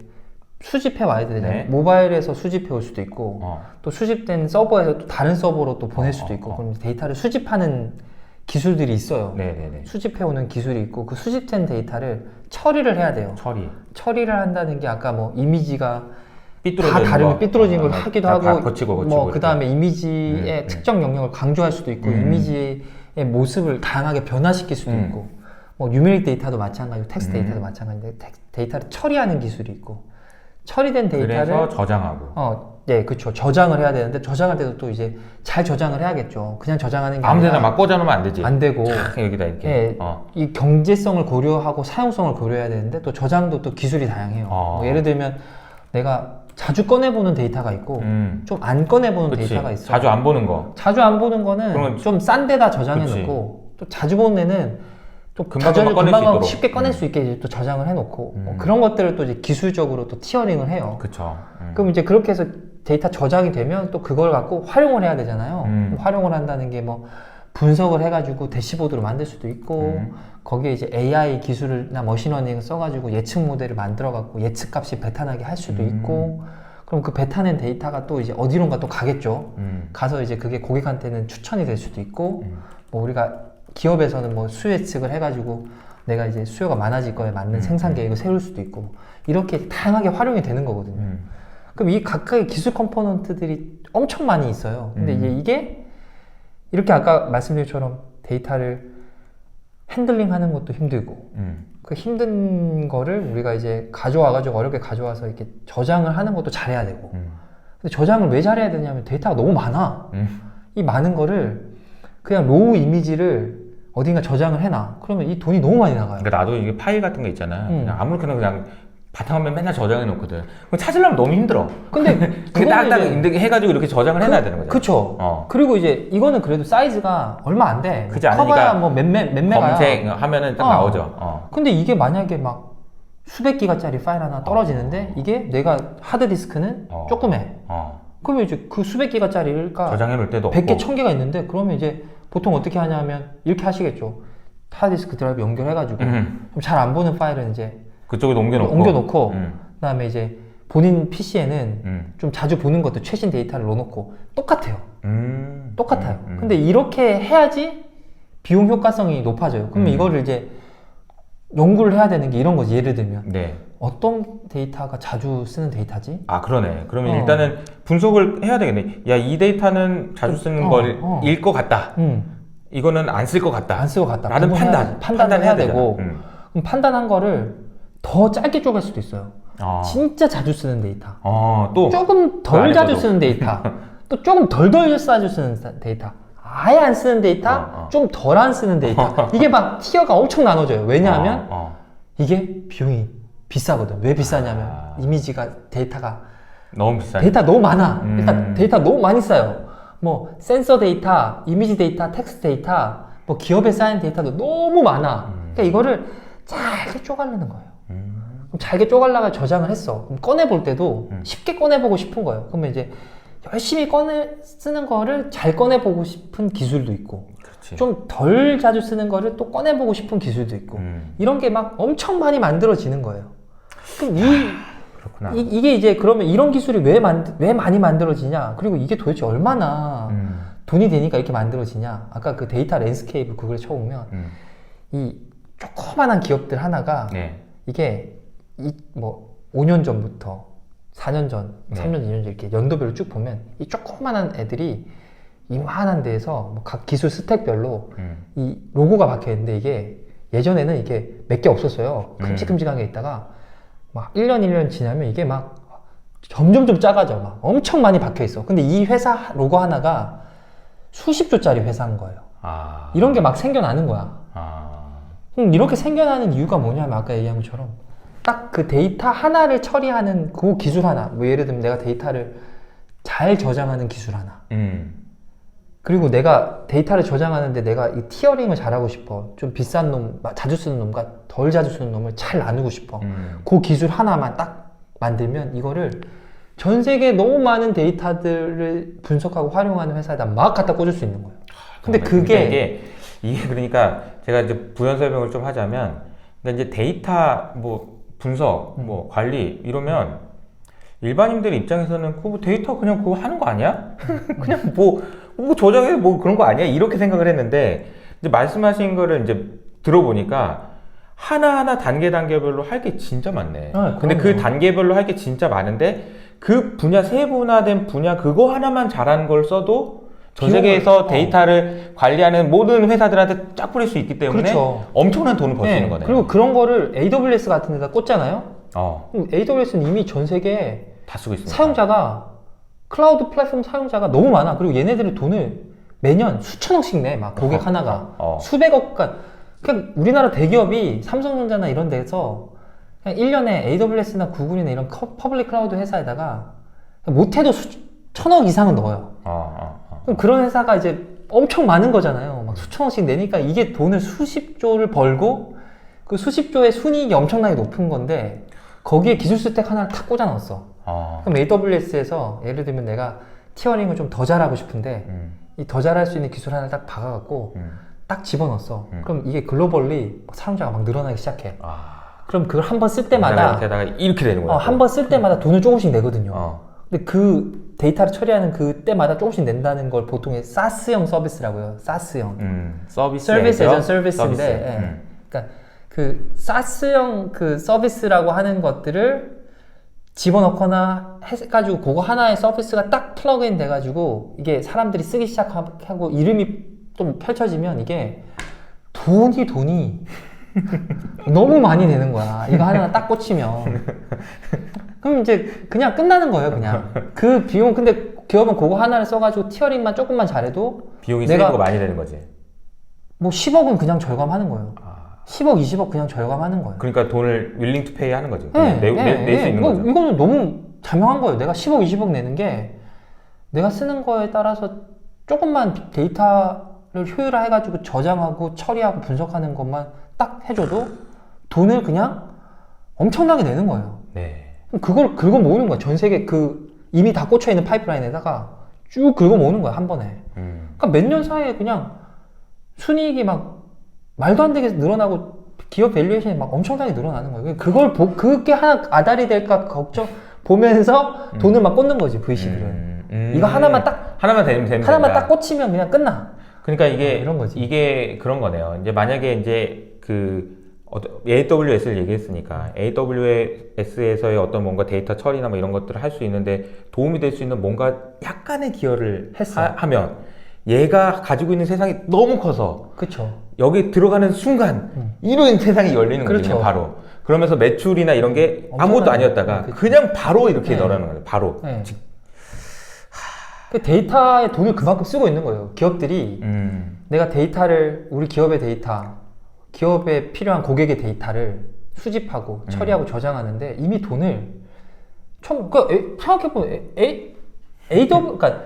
수집해 와야 되잖아요. 네. 모바일에서 수집해 올 수도 있고 또 수집된 서버에서 또 다른 서버로 또 보낼 수도 있고 그럼 데이터를 수집하는 기술들이 있어요. 네네네. 수집해 오는 기술이 있고 그 수집된 처리를 해야 돼요. 처리를 한다는 게 아까 뭐 이미지가 다 다르게 삐뚤어진 걸 하기도 하고 거치고 뭐 그 다음에 이미지의 특정 영역을 강조할 수도 있고 이미지의 모습을 다양하게 변화시킬 수도 있고 뭐 뉴메릭 데이터도 마찬가지고 텍스트 데이터도 마찬가지인데 데이터를 처리하는 기술이 있고 처리된 데이터를 그래서 저장하고 네, 그렇죠. 저장을 해야 되는데 저장할 때도 또 이제 잘 저장을 해야겠죠. 그냥 저장하는 게 아무데나 막 꽂아놓으면 안 되지. 안 되고 여기다 이렇게. 네, 이 경제성을 고려하고 사용성을 고려해야 되는데 또 저장도 또 기술이 다양해요. 뭐 예를 들면 내가 자주 꺼내보는 데이터가 있고 좀 안 꺼내보는 데이터가 있어. 자주 안 보는 거. 자주 안 보는 거는 좀 싼 데다 저장해놓고 또 자주 보는 애는 또 금방 쉽게 꺼낼 수 있게 이제 또 저장을 해놓고 뭐 그런 것들을 또 이제 기술적으로 또 티어링을 해요. 그렇죠. 그럼 이제 그렇게 해서 데이터 저장이 되면 또 그걸 갖고 활용을 해야 되잖아요. 활용을 한다는 게 뭐 분석을 해가지고 대시보드로 만들 수도 있고 거기에 이제 AI 기술이나 머신러닝을 써가지고 예측 모델을 만들어갖고 예측값이 배타나게 할 수도 있고 그럼 그 배타낸 데이터가 또 이제 어디론가 또 가겠죠. 가서 이제 그게 고객한테는 추천이 될 수도 있고 뭐 우리가 기업에서는 뭐 수요 예측을 해가지고 내가 이제 수요가 많아질 거에 맞는 생산 계획을 세울 수도 있고 이렇게 다양하게 활용이 되는 거거든요. 그럼 이 각각의 기술 컴포넌트들이 엄청 많이 있어요. 근데 이게 이렇게 아까 말씀드린 것처럼 데이터를 핸들링 하는 것도 힘들고 그 힘든 거를 우리가 이제 가져와가지고 어렵게 가져와서 이렇게 저장을 하는 것도 잘해야 되고 근데 저장을 왜 잘해야 되냐면 데이터가 너무 많아. 이 많은 거를 그냥 로우 이미지를 어딘가 저장을 해놔. 그러면 이 돈이 너무 많이 나가요. 그러니까 나도 이게 파일 같은 거 있잖아. 그냥 아무렇게나 그냥 바탕화면 맨날 저장해 놓거든. 그럼 찾으려면 너무 힘들어. 근데 그 딱딱 해가지고 이렇게 저장을 해놔야 되는 거잖아. 그쵸. 그리고 이제 이거는 그래도 사이즈가 얼마 안 돼. 그지 커봐야 뭐 몇 메가야. 검색하면은 딱 나오죠. 근데 이게 만약에 막 수백 기가짜리 파일 하나 떨어지는데 이게 내가 하드디스크는 조그매. 그러면 이제 그 수백 기가짜리가 저장해 놓을 때도 100개, 1000개가 있는데 그러면 이제 보통 어떻게 하냐면 이렇게 하시겠죠. 하드디스크 드라이브 연결해가지고 좀 잘 안 보는 파일은 이제 그쪽에 옮겨놓고 그다음에 이제 본인 PC에는 좀 자주 보는 것도 최신 데이터를 넣어놓고 똑같아요. 똑같아요. 근데 이렇게 해야지 비용 효과성이 높아져요. 그러면 이거를 이제 연구를 해야 되는 게 이런 거지. 예를 들면 어떤 데이터가 자주 쓰는 데이터지? 아 그러네. 그러면 일단은 분석을 해야 되겠네. 야, 이 데이터는 자주 쓰는 걸일 것 같다. 이거는 안 쓸 것 같다. 안 쓸 것 같다. 라는 판단을 해야 되고 그럼 판단한 거를 더 짧게 쪼갤 수도 있어요. 진짜 자주 쓰는 데이터. 또 조금 덜 자주 쓰는 데이터. 또 조금 덜 자주 쓰는 데이터. 아예 안 쓰는 데이터, 좀 덜 안 쓰는 데이터. 이게 막 티어가 엄청 나눠져요. 왜냐하면 이게 비용이 비싸거든. 왜 비싸냐면 이미지가 데이터가 너무 비싸. 데이터 너무 많아. 일단 데이터 너무 많이 쌓여. 뭐 센서 데이터, 이미지 데이터, 텍스트 데이터, 뭐 기업에 쌓인 데이터도 너무 많아. 그러니까 이거를 잘게 쪼가르는 거예요. 그럼 잘게 쪼갈라가 저장을 했어. 그럼 꺼내볼 때도 쉽게 꺼내보고 싶은 거예요. 그러면 이제 열심히 쓰는 거를 잘 꺼내보고 싶은 기술도 있고, 좀 덜 자주 쓰는 거를 또 꺼내보고 싶은 기술도 있고, 이런 게 막 엄청 많이 만들어지는 거예요. 그럼 그렇구나. 이게 이제 그러면 이런 기술이 왜 많이 만들어지냐? 그리고 이게 도대체 얼마나 돈이 되니까 이렇게 만들어지냐? 아까 그 데이터 랜드스케이프 그걸 쳐보면 이 조그만한 기업들 하나가 네. 이게 뭐 5년 전부터 4년 전, 3년, 2년 전 이렇게 연도별로 쭉 보면 이 조그만한 애들이 이만한 데에서 뭐 각 기술 스택별로 이 로고가 박혀 있는데 이게 예전에는 이게 몇 개 없었어요. 큼직큼직한 게 있다가 막 1년 지나면 이게 막 점점 작아져. 막 엄청 많이 박혀 있어. 근데 이 회사 로고 하나가 수십 조짜리 회사인 거예요. 이런 게 막 생겨나는 거야. 이렇게 생겨나는 이유가 뭐냐면 아까 얘기한 것처럼 딱 그 데이터 하나를 처리하는 그 기술 하나. 뭐 예를 들면 내가 데이터를 잘 저장하는 기술 하나. 그리고 내가 데이터를 저장하는데 내가 이 티어링을 잘하고 싶어. 좀 비싼 놈, 자주 쓰는 놈과 덜 자주 쓰는 놈을 잘 나누고 싶어. 그 기술 하나만 딱 만들면 이거를 전 세계 너무 많은 데이터들을 분석하고 활용하는 회사에다 막 갖다 꽂을 수 있는 거예요. 근데 이게 그러니까 제가 이제 부연 설명을 좀 하자면, 그러니까 이제 데이터 뭐 분석, 뭐 관리 이러면 일반인들 입장에서는 그 데이터 그냥 그거 하는 거 아니야? 그냥 뭐 조정해 뭐 그런 거 아니야? 이렇게 생각을 했는데 이제 말씀하신 거를 이제 들어보니까 하나하나 단계별로 할 게 진짜 많네. 근데 그 단계별로 할 게 진짜 많은데 그 분야 세분화된 분야 그거 하나만 잘하는 걸 써도 전 세계에서 데이터를 관리하는 모든 회사들한테 쫙 뿌릴 수 있기 때문에 그렇죠. 엄청난 돈을 벌 수 있는 거네요. 그리고 그런 거를 AWS 같은 데다 꽂잖아요. 그럼 AWS는 이미 전 세계에 다 쓰고 있습니다. 사용자가 클라우드 플랫폼 사용자가 너무 많아. 그리고 얘네들이 돈을 매년 수천억씩 내. 막 고객 하나가 수백억. 그냥 우리나라 대기업이 삼성전자나 이런 데서 그냥 1년에 AWS나 구글이나 이런 퍼블릭 클라우드 회사에다가 못해도 천억 이상은 넣어요. 그럼 그런 회사가 이제 엄청 많은 거잖아요. 막 수천억씩 내니까 이게 돈을 수십조를 벌고 그 수십조의 순이익이 엄청나게 높은 건데 거기에 기술 스택 하나를 탁 꽂아 넣었어. 그럼 AWS에서 예를 들면 내가 티어링을 좀 더 잘하고 싶은데 이 더 잘할 수 있는 기술 하나를 딱 박아갖고 딱 집어넣었어. 그럼 이게 글로벌리 사용자가 막 늘어나기 시작해. 그럼 그걸 한 번 쓸 때마다 이렇게 되는 거야. 한 번 쓸 때마다 돈을 조금씩 내거든요. 근데 그 데이터를 처리하는 그때마다 조금씩 낸다는 걸 보통 SaaS형 서비스라고요. SaaS형. 서비스 as a service인데, 그러니까 그 SaaS형 그 서비스라고 하는 것들을 집어넣거나 해가지고 그거 하나의 서비스가 딱 플러그인 돼가지고 이게 사람들이 쓰기 시작하고 이름이 좀 펼쳐지면 이게 돈이 너무 많이 되는 거야. 이거 하나 딱 꽂히면. 그럼 이제 그냥 끝나는 거예요, 그냥. 그 비용, 근데 기업은 그거 하나를 써가지고 티어링만 조금만 잘해도 비용이 세이브가 많이 되는 거지. 뭐 10억은 그냥 절감하는 거예요. 10억, 20억 그냥 절감하는 거예요. 그러니까 돈을 윌링 투 페이 하는 거지. 낼 수 있는 거죠. 이거는 너무 자명한 거예요. 내가 10억, 20억 내는 게 내가 쓰는 거에 따라서 조금만 데이터를 효율화해가지고 저장하고 처리하고 분석하는 것만 딱 해줘도 돈을 그냥 엄청나게 내는 거예요. 그걸 긁어 모으는 거야. 전 세계 그 이미 다 꽂혀 있는 파이프라인에다가 쭉 긁어 모으는 거야, 한 번에. 그러니까 몇 년 사이에 그냥 순이익이 막 말도 안 되게 늘어나고 기업 밸류에이션이 막 엄청나게 늘어나는 거예요. 그게 하나 아다리 될까 보면서 돈을 막 꽂는 거지, VC들은. 이거 하나만 되면 하나만 딱 꽂히면 그냥 끝나. 그러니까 이게 이런 거지. 이게 그런 거네요. 이제 만약에 이제 AWS를 얘기했으니까 AWS에서의 어떤 뭔가 데이터 처리나 뭐 이런 것들을 할 수 있는데 도움이 될 수 있는 뭔가 약간의 기여를 하면 얘가 가지고 있는 세상이 너무 커서 그쵸. 여기 들어가는 순간 이런 세상이 열리는 거죠. 바로. 그러면서 매출이나 이런 게 아무것도 아니었다가 그냥 바로 이렇게 넣으라는 거예요. 바로. 그 데이터에 돈을 그만큼 쓰고 있는 거예요. 기업들이 내가 데이터를 우리 기업의 데이터, 기업에 필요한 고객의 데이터를 수집하고 처리하고 저장하는데 이미 돈을 생각해보면 그러니까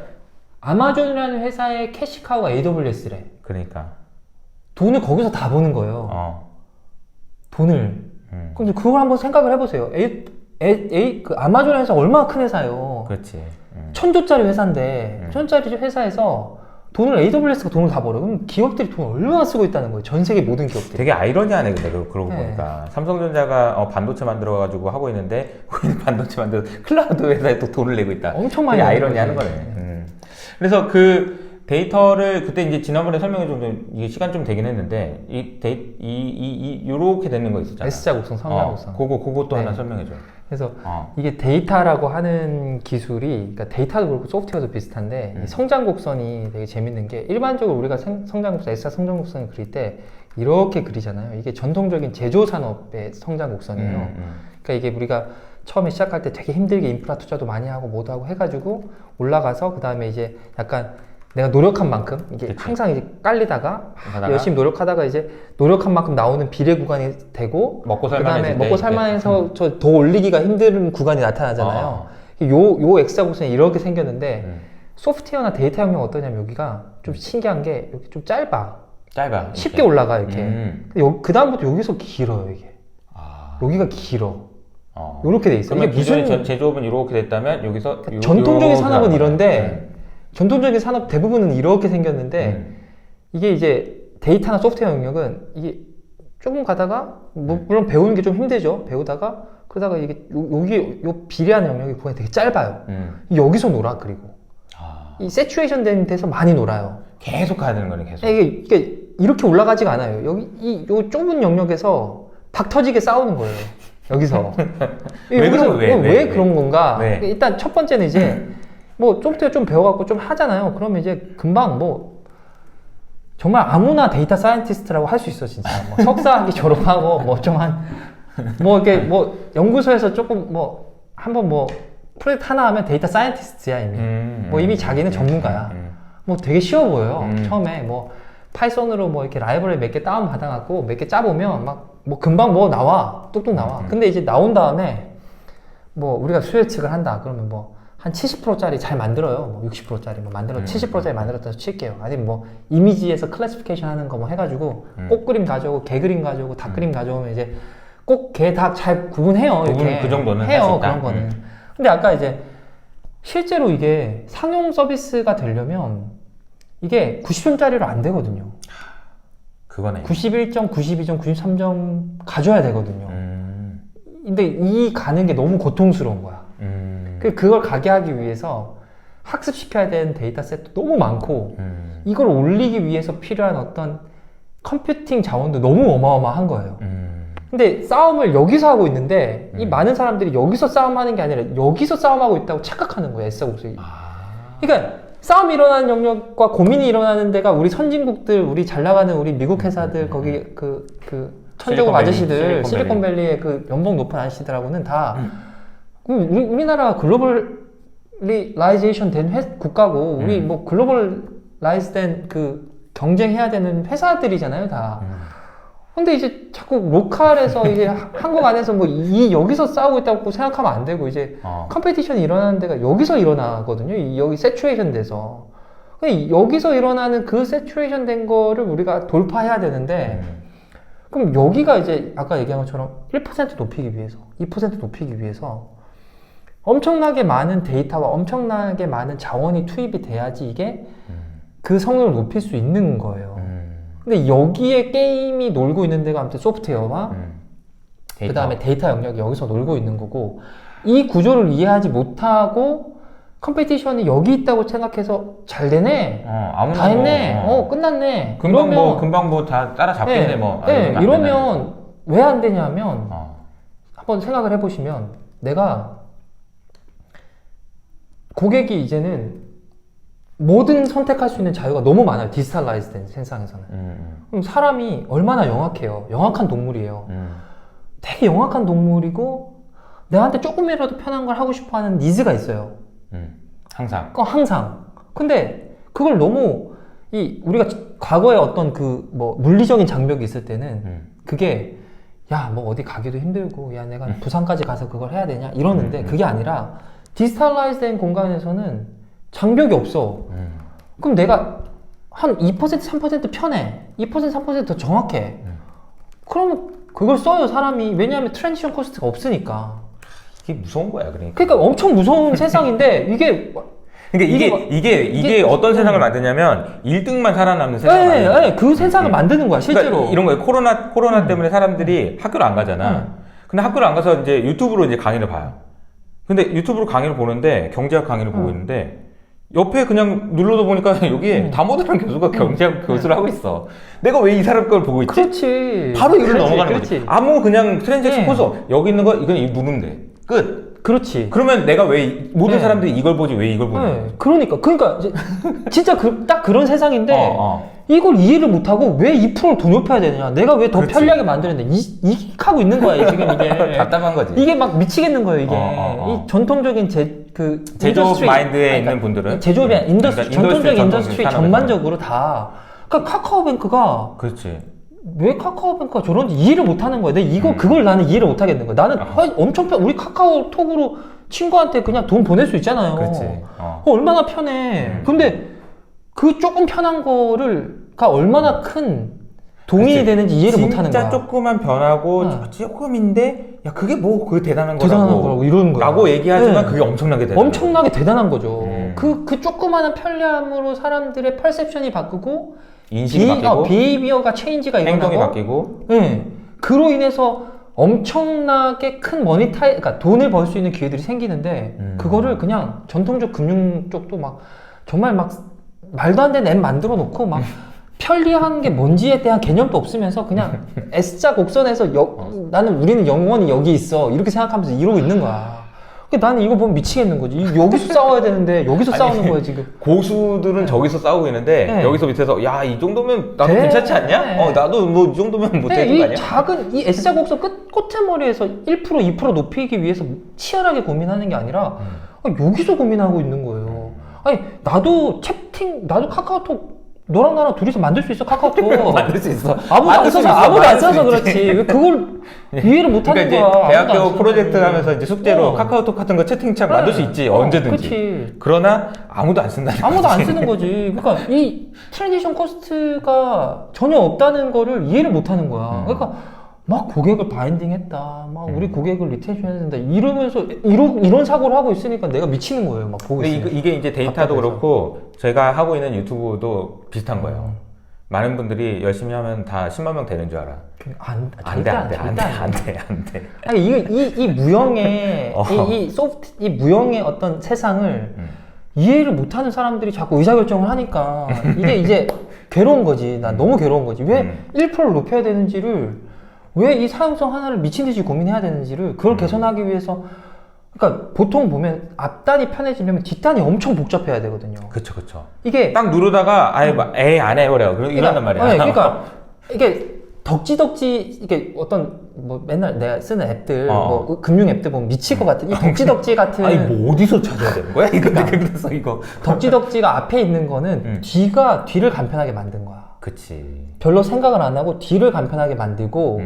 아마존이라는 회사의 캐시카우가 AWS래. 그러니까 돈을 거기서 다 버는 거예요. 돈을. 근데 그걸 한번 생각을 해보세요. 그 아마존 회사 얼마나 큰 회사예요. 그렇지. 1,000조짜리 회사인데 1,000조짜리 회사에서 돈을 AWS가 돈을 다 벌어. 그럼 기업들이 돈 얼마나 쓰고 있다는 거예요. 전 세계 모든 기업들이. 되게 아이러니하네. 근데 그러고 보니까 삼성전자가 반도체 만들어가지고 하고 있는데 우리는 반도체 만들어 클라우드 회사에 또 돈을 내고 있다. 엄청 많이 아이러니하는 거네. 그래서 그 데이터를 그때 이제 지난번에 설명해 준 이게 시간 좀 되긴 했는데 요렇게 되는 거 있었잖아. S자 곡선, S자 곡선. 그것도 하나 설명해 줘. 그래서 이게 데이터라고 하는 기술이, 그러니까 데이터도 그렇고 소프트웨어도 비슷한데 이 성장 곡선이 되게 재밌는 게, 일반적으로 우리가 성장 곡선, S자 성장 곡선을 그릴 때 이렇게 그리잖아요. 이게 전통적인 제조 산업의 성장 곡선이에요. 그러니까 이게 우리가 처음에 시작할 때 되게 힘들게 인프라 투자도 많이 하고 뭐도 하고 해가지고 올라가서 그 다음에 이제 약간 내가 노력한 만큼 이게 그치. 항상 이제 깔리다가 열심히 노력하다가 이제 노력한 만큼 나오는 비례 구간이 되고 먹고 살만해서 저 더 올리기가 힘든 구간이 나타나잖아요. 요 X자곡선이 이렇게 생겼는데 소프트웨어나 데이터 영역 어떠냐면 여기가 좀 신기한 게 여기 좀 짧아. 쉽게 올라가 이렇게. 그 다음부터 여기서 길어요 이게. 여기가 길어. 요렇게 돼 있어요. 이게 무슨 제조업은 이렇게 됐다면 여기서 전통적인 산업은 이런데 전통적인 산업 대부분은 이렇게 생겼는데 이게 이제 데이터나 소프트웨어 영역은 이게 조금 가다가 물론 배우는 게 좀 힘들죠. 배우다가 그러다가 이게 여기 요 비례하는 영역이 구간이 되게 짧아요. 여기서 놀아. 그리고 이 세츄레이션 된 데서 많이 놀아요. 계속 가야 되는 거네. 계속. 이게 이렇게 올라가지가 않아요. 여기 요 좁은 영역에서 박 터지게 싸우는 거예요. 여기서 왜 그런 건가? 일단 첫 번째는 이제 뭐 소프트웨어 좀 배워갖고 좀 하잖아요. 그러면 이제 금방 뭐 정말 아무나 데이터 사이언티스트라고 할 수 있어 진짜. 뭐 석사학위 졸업하고 뭐 좀 뭐 이렇게 뭐 연구소에서 조금 뭐 한번 뭐 프로젝트 하나 하면 데이터 사이언티스트야 이미. 뭐 이미 자기는 전문가야. 뭐 되게 쉬워 보여요. 처음에 뭐 파이썬으로 뭐 이렇게 라이브러리 몇 개 다운 받아갖고 몇 개 짜보면 막 뭐 금방 뭐 나와. 뚝뚝 나와. 근데 이제 나온 다음에 뭐 우리가 수요 예측을 한다. 그러면 뭐 한 70%짜리 잘 만들어요. 뭐 60%짜리 뭐 만들어 70%짜리 만들었다 칠게요. 아니면 뭐 이미지에서 클래시피케이션 하는 거 뭐 해가지고 꽃 그림 가져오고 개 그림 가져오고 닭 그림 가져오면 이제 꼭 개 닭 잘 구분해요. 이렇게 그 정도는 해요. 할 수 있다. 그런 거는. 근데 아까 이제 실제로 이게 상용 서비스가 되려면 이게 90점짜리로 안 되거든요. 그거네. 91점, 92점, 93점 가져야 되거든요. 근데 이 가는 게 너무 고통스러운 거야. 그걸 가게 하기 위해서 학습시켜야 되는 데이터셋도 너무 많고 이걸 올리기 위해서 필요한 어떤 컴퓨팅 자원도 너무 어마어마한 거예요. 근데 싸움을 여기서 하고 있는데 이 많은 사람들이 여기서 싸움하는 게 아니라 여기서 싸움하고 있다고 착각하는 거예요. S자곡선이. 그러니까 싸움이 일어나는 영역과 고민이 일어나는 데가 우리 선진국들, 우리 잘 나가는 우리 미국 회사들, 거기 그 천조국 아저씨들, 실리콘밸리의 그 연봉 높은 아저씨들하고는 다 우리나라가 글로벌라이제이션 된 국가고 우리 뭐 글로벌라이즈 된 그 경쟁해야 되는 회사들이잖아요, 다. 근데 이제 자꾸 로컬에서 이제 한국 안에서 뭐 여기서 싸우고 있다고 생각하면 안 되고 이제 컴페티션이 일어나는 데가 여기서 일어나거든요. 여기 세츄레이션 돼서. 근데 여기서 일어나는 그 세츄레이션 된 거를 우리가 돌파해야 되는데 그럼 여기가 이제 아까 얘기한 것처럼 1% 높이기 위해서 2% 높이기 위해서 엄청나게 많은 데이터와 엄청나게 많은 자원이 투입이 돼야지 이게 그 성능을 높일 수 있는 거예요. 근데 여기에 게임이 놀고 있는 데가 아무튼 소프트웨어와 그 다음에 데이터 영역이 여기서 놀고 있는 거고 이 구조를 이해하지 못하고 컴페티션이 여기 있다고 생각해서 잘 되네. 다 했네. 끝났네. 금방 뭐 다 따라잡겠네. 네, 뭐. 이러면 왜 안 되냐면 한번 생각을 해보시면 내가 고객이 이제는 모든 선택할 수 있는 자유가 너무 많아요. 디지털라이즈 된 세상에서는. 그럼 사람이 얼마나 영악해요. 영악한 동물이에요. 되게 영악한 동물이고 내한테 조금이라도 편한 걸 하고 싶어 하는 니즈가 있어요. 항상. 근데 그걸 너무 우리가 과거에 어떤 그 뭐 물리적인 장벽이 있을 때는 그게 야, 뭐 어디 가기도 힘들고, 야, 내가 부산까지 가서 그걸 해야 되냐? 이러는데 그게 아니라 디지털라이즈 된 공간에서는 장벽이 없어. 그럼 내가 한 2%, 3% 편해. 2%, 3%더 정확해. 그러면 그걸 써요, 사람이. 왜냐하면 트랜지션 코스트가 없으니까. 이게 무서운 거야, 그러니까. 그러니까 엄청 무서운 세상인데, 이게 어떤 세상을 만드냐면 1등만 살아남는 세상을 만드는 거야. 그 세상을 만드는 거야, 실제로. 그러니까 이런 거예요. 코로나 때문에 사람들이 학교를 안 가잖아. 근데 학교를 안 가서 이제 유튜브로 이제 강의를 봐요. 근데 유튜브로 강의를 보는데, 경제학 강의를 보고 있는데, 옆에 그냥 눌러서 보니까 여기에 다모드란 교수가 경제학 교수를 하고 있어. 내가 왜 이 사람 걸 보고 있지? 그렇지. 바로 이걸 넘어가는 거지. 아무 그냥 트랜잭션 코스 여기 있는 거 이건 누르면 돼. 끝. 그렇지. 그러면 내가 왜 모든 사람들이 이걸 보지 왜 이걸 보는 거야? 그러니까 이제 진짜 딱 그런 세상인데 이걸 이해를 못하고 왜 2%를 더 높여야 되느냐? 내가 왜 더 편리하게 만드는데 이익하고 있는 거야 지금 이게. 답답한 거지. 이게 막 미치겠는 거예요 이게. 이 전통적인 제조업 마인드에 있는 분들은 제조업이 전통적인 인더스트리 전반적으로 다. 그러니까 카카오뱅크가 그렇지. 왜 카카오뱅크가 저런지 이해를 못하는 거야. 그걸 나는 이해를 못하겠는 거야. 나는 엄청 우리 카카오톡으로 친구한테 그냥 돈 보낼 수 있잖아요. 그렇지. 얼마나 편해. 근데 그 조금 편한 거가 얼마나 큰 동인이 되는지 이해를 못하는 거야. 진짜 조그만 변하고 조금인데 야 그게 뭐 그 대단한 거라고 이러는 거야. 라고 얘기하지만 그게 엄청나게 대단한 거죠. 그 조그마한 편리함으로 사람들의 퍼셉션이 바꾸고 인식이 바뀌고 비헤이비어가 체인지가 일어나고 행동이 바뀌고 그로 인해서 엄청나게 큰 그러니까 돈을 벌 수 있는 기회들이 생기는데 그거를 그냥 전통적 금융 쪽도 막 정말 막 말도 안 되는 앱 만들어 놓고 막 편리한 게 뭔지에 대한 개념도 없으면서 그냥 S자 곡선에서 우리는 영원히 여기 있어 이렇게 생각하면서 이러고 있는 거야. 나는 이거 보면 미치겠는 거지. 여기서 싸워야 되는데 여기서 싸우는 거야 지금. 고수들은 저기서 싸우고 있는데 여기서 밑에서 야 이 정도면 나도 괜찮지 않냐? 나도 뭐 이 정도면 못해준 거 아니야? 작은 이 S자 곡선 끝머리에서 1% 2% 높이기 위해서 치열하게 고민하는 게 아니라 여기서 고민하고 있는 거예요. 나도 카카오톡 너랑 나랑 둘이서 만들 수 있어, 카카오톡. 만들 수 있어. 아무도 안 써서 그렇지. 왜 그걸 이해를 못 하는 거야. 그러니까 대학교 프로젝트 하면서 이제 숙제로 카카오톡 같은 거 채팅창 만들 수 있지, 언제든지. 그치. 그러나 아무도 안 쓴다는 거지. 아무도 안 쓰는 거지. 그러니까 이 트랜지션 코스트가 전혀 없다는 거를 이해를 못 하는 거야. 그러니까 막 고객을 바인딩했다. 막 우리 고객을 리텐션 해야 된다. 이러면서 이런 사고를 하고 있으니까 내가 미치는 거예요. 막 보고 있으면. 이게 이제 데이터도 그렇고 제가 하고 있는 유튜브도 비슷한 거예요. 많은 분들이 열심히 하면 다 10만 명 되는 줄 알아. 안 돼. 아니 이 무형의 이 무형의 어떤 세상을 이해를 못하는 사람들이 자꾸 의사결정을 하니까 이게 이제 괴로운 거지. 난 너무 괴로운 거지. 왜 1%를 높여야 되는지를 왜 이 사용성 하나를 미친 듯이 고민해야 되는지를 그걸 개선하기 위해서 그러니까 보통 보면 앞단이 편해지려면 뒷단이 엄청 복잡해야 되거든요. 그쵸. 이게 딱 누르다가 안 해버려. 이런단 말이야. 그러니까 이게 덕지덕지 이게 어떤 뭐 맨날 내가 쓰는 앱들 뭐 금융 앱들 보면 미칠 것 같은 이 덕지덕지 같은 아니 뭐 어디서 찾아야 되는 거야? 그래서 이거 덕지덕지가 앞에 있는 거는 뒤를 간편하게 만든 거야. 그치. 별로 생각을 안 하고 뒤를 간편하게 만들고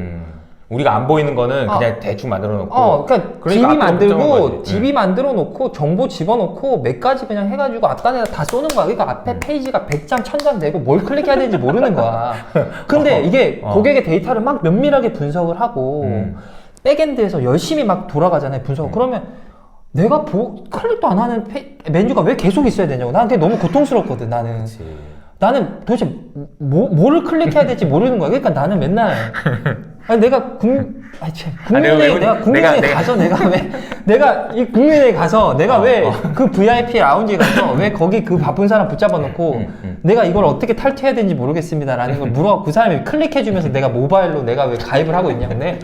우리가 안 보이는 거는 그냥 대충 만들어 놓고 그러니까 DB 만들고 DB 만들어 놓고 정보 집어넣고 몇 가지 그냥 해가지고 앞단에다 다 쏘는 거야. 그러니까 앞에 페이지가 100장 1000장 되고 뭘 클릭해야 되는지 모르는 거야. 근데 이게 고객의 데이터를 막 면밀하게 분석을 하고 백엔드에서 열심히 막 돌아가잖아요. 분석. 그러면 내가 클릭도 안 하는 메뉴가 왜 계속 있어야 되냐고. 나는 그게 너무 고통스럽거든. 나는 도대체 뭐를 클릭해야 될지 모르는 거야. 그러니까 나는 맨날 내가 국민회에 가서 내가 이 국민회에 가서 내가 왜 그 VIP 라운지에 가서 왜 거기 그 바쁜 사람 붙잡아 놓고 내가 이걸 어떻게 탈퇴해야 되는지 모르겠습니다라는 걸 물어 그 사람이 클릭해 주면서 내가 모바일로 내가 왜 가입을 하고 있냐. 근데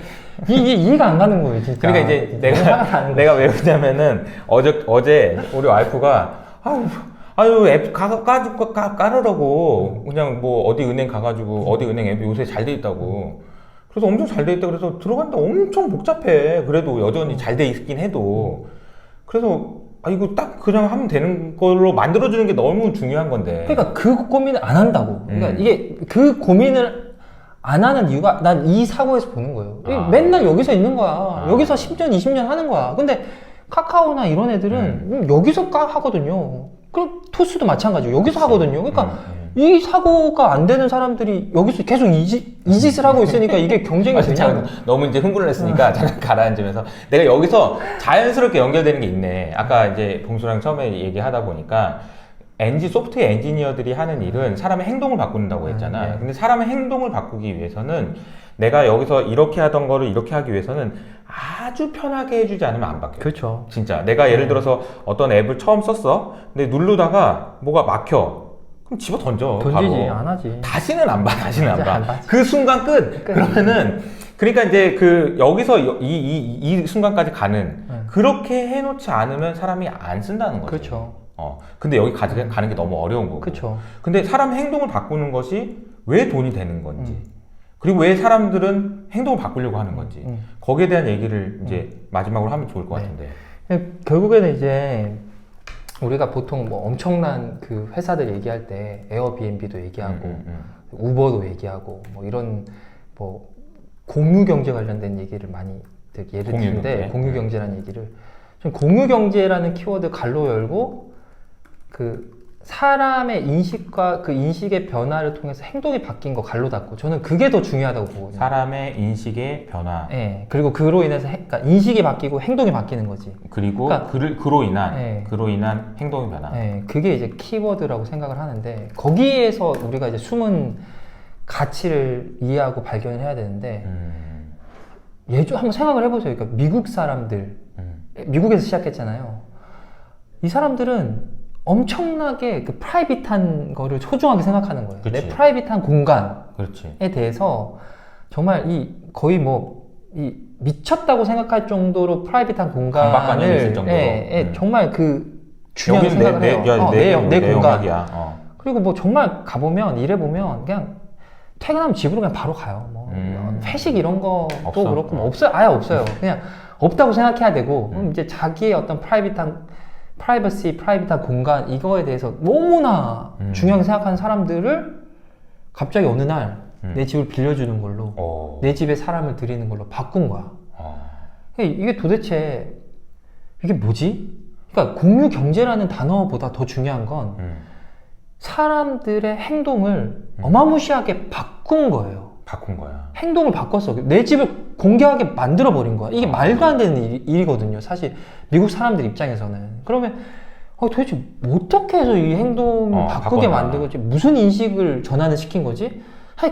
이게 이해가 안 가는 거예요, 진짜. 그러니까 이제 내가 왜 그러냐면은 어제 우리 와이프가 앱 깔으라고 그냥 뭐 어디 은행 가가지고 어디 은행 앱이 요새 잘 돼 있다고. 그래서 엄청 잘 돼 있다 그래서 들어갔는데 엄청 복잡해. 그래도 여전히 잘 돼 있긴 해도. 그래서 이거 딱 그냥 하면 되는 걸로 만들어주는 게 너무 중요한 건데. 그러니까 그 고민을 안 한다고. 그러니까 이게 그 고민을 안 하는 이유가 난 이 사고에서 보는 거예요. 맨날 여기서 있는 거야. 여기서 10년, 20년 하는 거야. 근데 카카오나 이런 애들은 여기서 하거든요. 그럼 토스도 마찬가지고 여기서 하거든요. 그러니까 이 사고가 안 되는 사람들이 여기서 계속 이 짓을 하고 있으니까 이게 경쟁이 되냐고. 너무 이제 흥분을 했으니까 잠깐 가라앉으면서 내가 여기서 자연스럽게 연결되는 게 있네. 아까 이제 봉수랑 처음에 얘기하다 보니까 소프트웨어 엔지니어들이 하는 일은 사람의 행동을 바꾼다고 했잖아. 네. 근데 사람의 행동을 바꾸기 위해서는 내가 여기서 이렇게 하던 거를 이렇게 하기 위해서는 아주 편하게 해주지 않으면 안 바뀌어. 그렇죠. 진짜 내가 예를 들어서 어떤 앱을 처음 썼어. 근데 누르다가 뭐가 막혀. 그럼 집어 던져. 던지지, 바로. 안 하지. 다시는 안 봐. 다시는 안 봐. 안 그 순간 끝. 그러면은 그러니까 이제 여기서 이 순간까지 가는 그렇게 해놓지 않으면 사람이 안 쓴다는 거죠. 그렇죠. 근데 여기 가는 게 너무 어려운 거고. 그렇죠. 근데 사람 행동을 바꾸는 것이 왜 돈이 되는 건지. 그리고 왜 사람들은 행동을 바꾸려고 하는 건지. 거기에 대한 얘기를 이제 마지막으로 하면 좋을 것 같은데. 결국에는 이제 우리가 보통 뭐 엄청난 그 회사들 얘기할 때 에어비앤비도 얘기하고 우버도 얘기하고 뭐 이런 뭐 공유 경제 관련된 얘기를 많이 예를 드는데 공유 경제라는 얘기를 좀 공유 경제라는 키워드 갈로 열고 그 사람의 인식과 그 인식의 변화를 통해서 행동이 바뀐 거 갈로 닫고 저는 그게 더 중요하다고 보거든요. 사람의 인식의 변화. 네. 그리고 그로 인해서 그러니까 인식이 바뀌고 행동이 바뀌는 거지. 그리고 그러니까, 그로 인한 행동의 변화. 네. 그게 이제 키워드라고 생각을 하는데 거기에서 우리가 이제 숨은 가치를 이해하고 발견을 해야 되는데 한번 생각을 해보세요. 그러니까 미국 사람들 미국에서 시작했잖아요. 이 사람들은 엄청나게 그 프라이빗한 거를 소중하게 생각하는 거예요. 그치. 내 프라이빗한 공간에 그렇지. 대해서 정말 거의 미쳤다고 생각할 정도로 프라이빗한 공간을 있을 정도로. 정말 그 중요한 생각을 해요. 내 공간. 그리고 뭐 정말 가보면 일해보면 그냥 퇴근하면 집으로 그냥 바로 가요. 뭐 회식 이런 것도 없어? 그렇고 뭐 없어요. 아예 없어요. 그냥 없다고 생각해야 되고 그럼 이제 자기의 어떤 프라이빗한 공간 이거에 대해서 너무나 중요하게 생각하는 사람들을 갑자기 어느 날 내 집을 빌려주는 걸로 내 집에 사람을 들이는 걸로 바꾼 거야. 이게 도대체 이게 뭐지? 그러니까 공유 경제라는 단어보다 더 중요한 건 사람들의 행동을 어마무시하게 바꾼 거예요. 바꾼 거야. 행동을 바꿨어. 내 집을 공개하게 만들어버린 거야. 이게 말도 안 되는 일이거든요. 사실 미국 사람들 입장에서는. 그러면 도대체 어떻게 해서 이 행동을 바꾸게 만든 거지? 무슨 인식을 전환을 시킨 거지?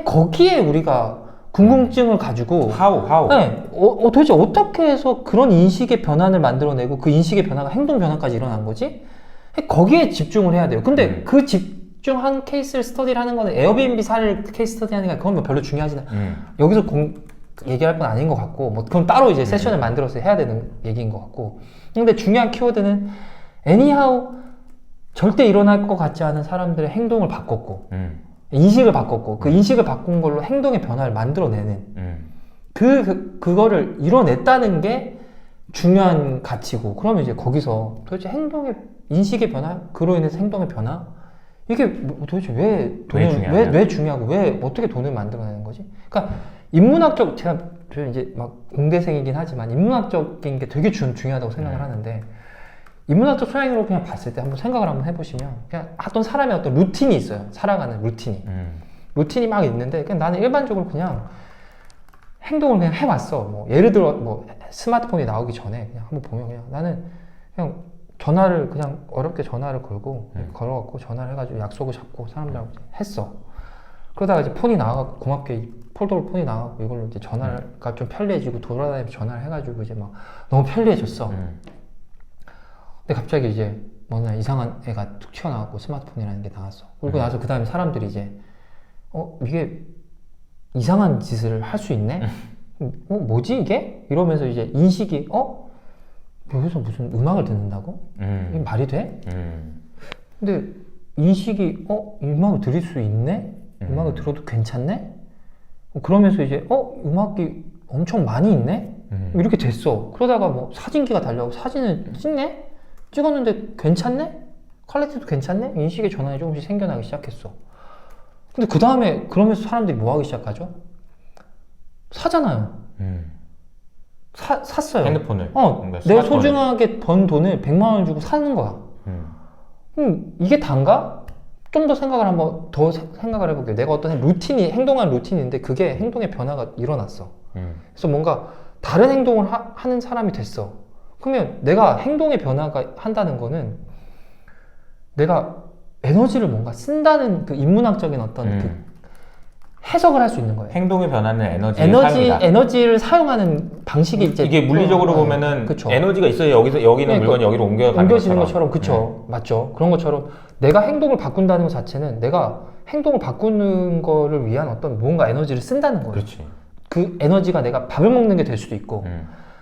거기에 우리가 궁금증을 가지고 how? 네, 도대체 어떻게 해서 그런 인식의 변환을 만들어내고 그 인식의 변화가 행동 변화까지 일어난 거지? 거기에 집중을 해야 돼요. 근데 그 집중한 케이스를 스터디를 하는 거는 에어비앤비 사례를 케이스 스터디 하는 게 그건 뭐 별로 중요하지는 여기서 얘기할 건 아닌 것 같고 뭐 그럼 따로 이제 세션을 만들어서 해야 되는 얘기인 것 같고 근데 중요한 키워드는 anyhow 절대 일어날 것 같지 않은 사람들의 행동을 바꿨고 인식을 바꿨고 그 인식을 바꾼 걸로 행동의 변화를 만들어내는 그거를 이뤄냈다는 게 중요한 가치고 그러면 이제 거기서 도대체 인식의 변화 그로 인해서 행동의 변화 이게 도대체 왜 중요하고 왜 어떻게 돈을 만들어내는 거지? 그러니까 인문학적 제가 이제 막 공대생이긴 하지만 인문학적인 게 되게 중요하다고 생각을 하는데 인문학적 소양으로 그냥 봤을 때 한번 생각을 한번 해보시면 그냥 어떤 사람의 어떤 루틴이 있어요. 살아가는 루틴이 막 있는데 그냥 나는 일반적으로 그냥 행동을 그냥 해왔어. 뭐 예를 들어 뭐 스마트폰이 나오기 전에 그냥 한번 보면 그냥 나는 그냥 전화를 그냥 어렵게 전화를 걸고 걸어갖고 전화를 해가지고 약속을 잡고 사람들하고 했어. 그러다가 이제 폰이 나와갖고 고맙게 폴더로 폰이 나와갖고 이걸로 이제 전화가 좀 편리해지고 돌아다니면서 전화를 해가지고 이제 막 너무 편리해졌어. 근데 갑자기 이제 뭐냐 이상한 애가 툭 튀어나왔고 스마트폰이라는 게 나왔어. 그리고 나서 그 다음에 사람들이 이제 이게 이상한 짓을 할 수 있네? 뭐지 이게? 이러면서 이제 인식이 여기서 무슨 음악을 듣는다고? 이게 말이 돼? 근데 인식이 음악을 들을 수 있네? 음악을 들어도 괜찮네? 그러면서 이제 음악이 엄청 많이 있네? 이렇게 됐어. 그러다가 뭐 사진기가 달려고 사진을 찍었는데 괜찮네? 퀄리티도 괜찮네? 인식의 전환이 조금씩 생겨나기 시작했어. 근데 그 다음에 그러면서 사람들이 뭐 하기 시작하죠? 사잖아요. 샀어요. 핸드폰을. 내가 소중하게 번 돈을 100만 원 주고 사는 거야. 이게 단가? 좀 더 생각을 한번 더 생각을 해볼게요. 내가 어떤 행동한 루틴인데 그게 행동의 변화가 일어났어. 그래서 뭔가 다른 행동을 하는 사람이 됐어. 그러면 내가 행동의 변화가 한다는 거는 내가 에너지를 뭔가 쓴다는 그 인문학적인 어떤 그 해석을 할 수 있는 거예요. 행동의 변화는 사용이다. 에너지를 사용하는 방식이 이게 물리적으로 보면은 그쵸. 에너지가 있어야 여기는 물건이 여기로 옮겨지는 것처럼 그쵸. 맞죠. 그런 것처럼 내가 행동을 바꾼다는 것 자체는 내가 행동을 바꾸는 거를 위한 어떤 뭔가 에너지를 쓴다는 거예요. 그렇지. 그 에너지가 내가 밥을 먹는 게 될 수도 있고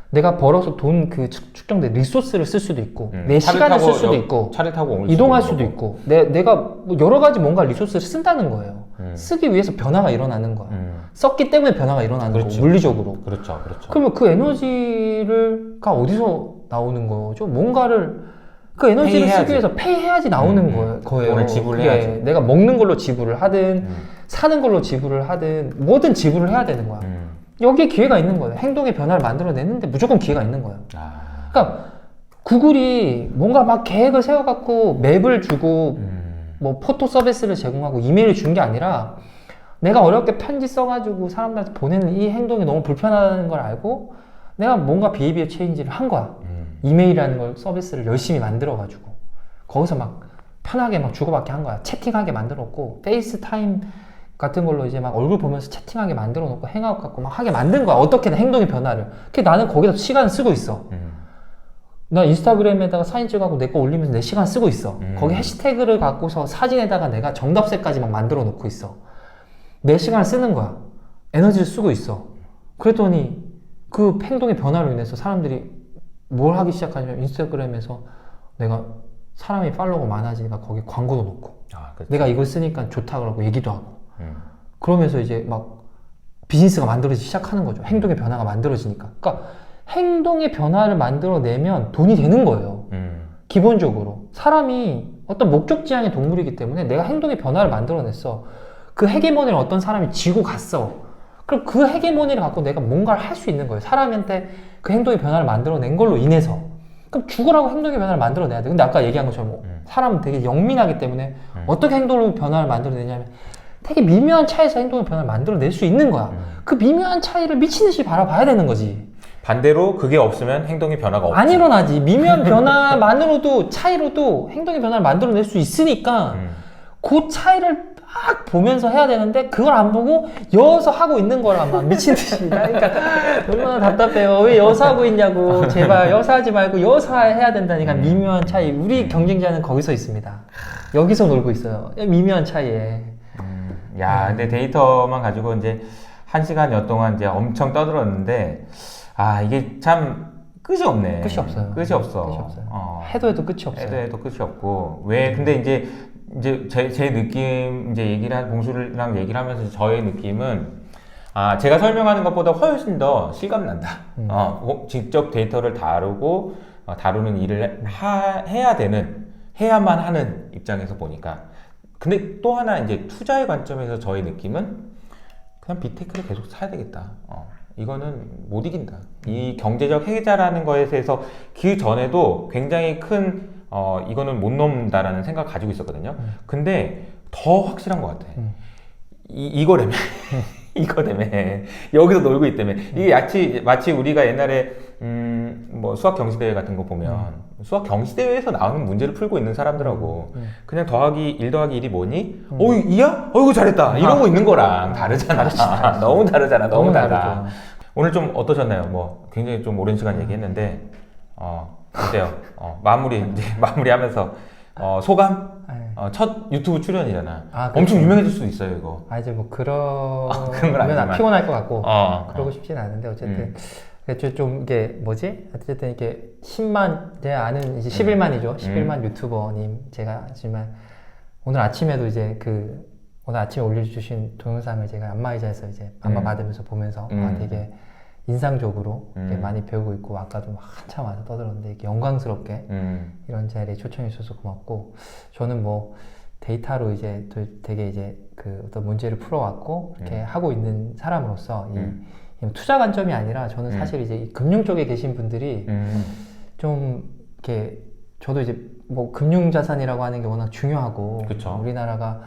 내가 벌어서 돈 그 축적된 리소스를 쓸 수도 있고 내 시간을 쓸 수도 있고 차를 타고 이동할 수도 있고 내가 뭐 여러 가지 뭔가 리소스를 쓴다는 거예요. 쓰기 위해서 변화가 일어나는 거야. 썼기 때문에 변화가 일어나는 거고 물리적으로. 그렇죠. 그러면 그 에너지가 어디서 나오는 거죠? 뭔가를 그 에너지를 쓰기 위해서 페이해야지 나오는 거예요. 돈을 지불해야지. 내가 먹는 걸로 지불을 하든 사는 걸로 지불을 하든 뭐든 지불을 해야 되는 거야. 여기에 기회가 있는 거예요. 행동의 변화를 만들어내는데 무조건 기회가 있는 거예요. 그러니까 구글이 뭔가 막 계획을 세워갖고 맵을 주고 뭐 포토 서비스를 제공하고 이메일을 준 게 아니라 내가 어렵게 편지 써가지고 사람들한테 보내는 이 행동이 너무 불편하다는 걸 알고 내가 뭔가 비헤비어 체인지를 한 거야. 이메일이라는 걸 서비스를 열심히 만들어가지고 거기서 막 편하게 막 주고받게 한 거야. 채팅하게 만들었고 페이스타임 같은 걸로 이제 막 얼굴 보면서 채팅하게 만들어 놓고 행아웃 갖고 막 하게 만든 거야. 어떻게든 행동의 변화를. 나는 거기다 시간을 쓰고 있어. 나 인스타그램에다가 사진 찍어갖고 내 거 올리면서 내 시간 쓰고 있어. 거기 해시태그를 갖고서 사진에다가 내가 정답새까지 막 만들어 놓고 있어. 내 시간을 쓰는 거야. 에너지를 쓰고 있어. 그랬더니 그 행동의 변화로 인해서 사람들이 뭘 하기 시작하냐면 인스타그램에서 내가 사람이 팔로워가 많아지니까 거기 광고도 놓고 내가 이걸 쓰니까 좋다 그러고 얘기도 하고 그러면서 이제 막 비즈니스가 만들어지기 시작하는 거죠. 행동의 변화가 만들어지니까. 그러니까 행동의 변화를 만들어내면 돈이 되는 거예요. 기본적으로 사람이 어떤 목적지향의 동물이기 때문에 내가 행동의 변화를 만들어냈어. 그 헤게모니를 어떤 사람이 쥐고 갔어. 그럼 그 헤게모니를 갖고 내가 뭔가를 할 수 있는 거예요. 사람한테 그 행동의 변화를 만들어낸 걸로 인해서. 그럼 죽으라고 행동의 변화를 만들어내야 돼. 근데 아까 얘기한 것처럼 사람은 되게 영민하기 때문에 어떻게 행동의 변화를 만들어내냐면 되게 미묘한 차이에서 행동의 변화를 만들어낼 수 있는 거야. 그 미묘한 차이를 미친듯이 바라봐야 되는 거지. 반대로 그게 없으면 행동의 변화가 없지. 안 일어나지. 미묘한 변화만으로도 차이로도 행동의 변화를 만들어낼 수 있으니까 그 차이를 막 보면서 해야 되는데 그걸 안 보고 여서 하고 있는 거라 막 미친 듯이. 그러니까 얼마나 답답해요. 왜 여서 하고 있냐고. 제발 여서 하지 말고 여서 해야 된다니까. 미묘한 차이. 우리 경쟁자는 거기서 있습니다. 여기서 놀고 있어요. 미묘한 차이에. 야, 근데 데이터만 가지고 이제 1시간여 동안 이제 엄청 떠들었는데 이게 참 끝이 없네. 끝이 없어요. 끝이 없어. 끝이 없어요. 해도 끝이 없어요. 해도 끝이 없고. 근데 이제 제 느낌, 봉수랑 얘기를 하면서 저의 느낌은, 제가 설명하는 것보다 훨씬 더 실감난다. 직접 데이터를 다루는 일을 해야만 하는 입장에서 보니까. 근데 또 하나 이제 투자의 관점에서 저의 느낌은 그냥 빅테크를 계속 사야 되겠다. 이거는 못 이긴다. 이 경제적 해자라는 거에 대해서 그 전에도 굉장히 큰 이거는 못 넘는다라는 생각을 가지고 있었거든요. 근데 더 확실한 것 같아. 이거라며. 이거라며. 여기서 놀고 있다며. 이게 마치 우리가 옛날에 뭐 수학 경시대회 같은 거 보면 수학 경시대회에서 나오는 문제를 풀고 있는 사람들하고 그냥 1 더하기 1이 뭐니? 2야? 이거 잘했다. 이러고 있는 거랑 다르잖아. 너무 다르잖아. 너무 달라. 오늘 좀 어떠셨나요? 뭐 굉장히 좀 오랜 시간 얘기했는데 어때요? 마무리하면서 소감? 첫 유튜브 출연이잖아. 엄청 유명해질 수도 있어요, 이거. 이제 뭐 그런 건 아니지만 피곤할 것 같고 그러고 싶진 않은데 어쨌든 좀 이게 뭐지? 어쨌든 이게 10만 제가 아는 이제 11만이죠. 11만 유튜버님 제가 하지만 오늘 아침에도 이제 오늘 아침에 올려주신 동영상을 제가 안마의자에서 이제 안마 받으면서 보면서 되게 인상적으로 많이 배우고 있고 아까도 한참 와서 떠들었는데 영광스럽게 이런 자리에 초청해 주셔서 고맙고 저는 뭐 데이터로 이제 되게 이제 어떤 문제를 풀어왔고 이렇게 하고 있는 사람으로서 투자 관점이 아니라 저는 사실 이제 이 금융 쪽에 계신 분들이 좀 이렇게 저도 이제 뭐 금융자산이라고 하는 게 워낙 중요하고 그쵸. 우리나라가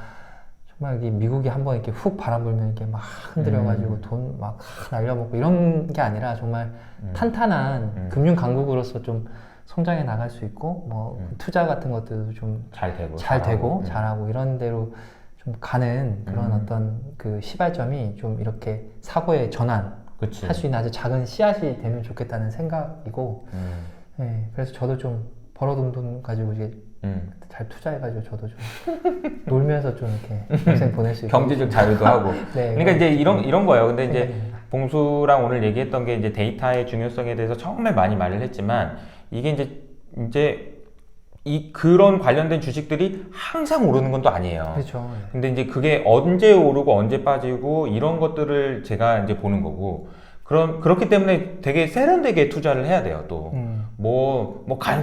정말 이 미국이 한번 이렇게 훅 바람 불면 이렇게 막 흔들려가지고 돈 막 날려먹고 이런 게 아니라 정말 탄탄한 금융 강국으로서 좀 성장해 나갈 수 있고 뭐 투자 같은 것들도 좀 잘 되고 잘하고 이런 대로 좀 가는 그런 어떤 그 시발점이 좀 이렇게 사고의 전환 할 수 있는 아주 작은 씨앗이 되면 좋겠다는 생각이고 네, 그래서 저도 좀 벌어둔 돈 가지고 이제 잘 투자해가지고 저도 좀 놀면서 좀 이렇게 평생 보낼 수 있고 경제적 자유도 하고 네, 그러니까 이제 이런 거예요. 근데 이제 봉수랑 오늘 얘기했던 게 이제 데이터의 중요성에 대해서 정말 많이 말을 했지만 이게 이제 그런 관련된 주식들이 항상 오르는 건 또 아니에요. 그렇죠. 근데 이제 그게 언제 오르고 언제 빠지고 이런 것들을 제가 이제 보는 거고 그렇기 때문에 되게 세련되게 투자를 해야 돼요, 또.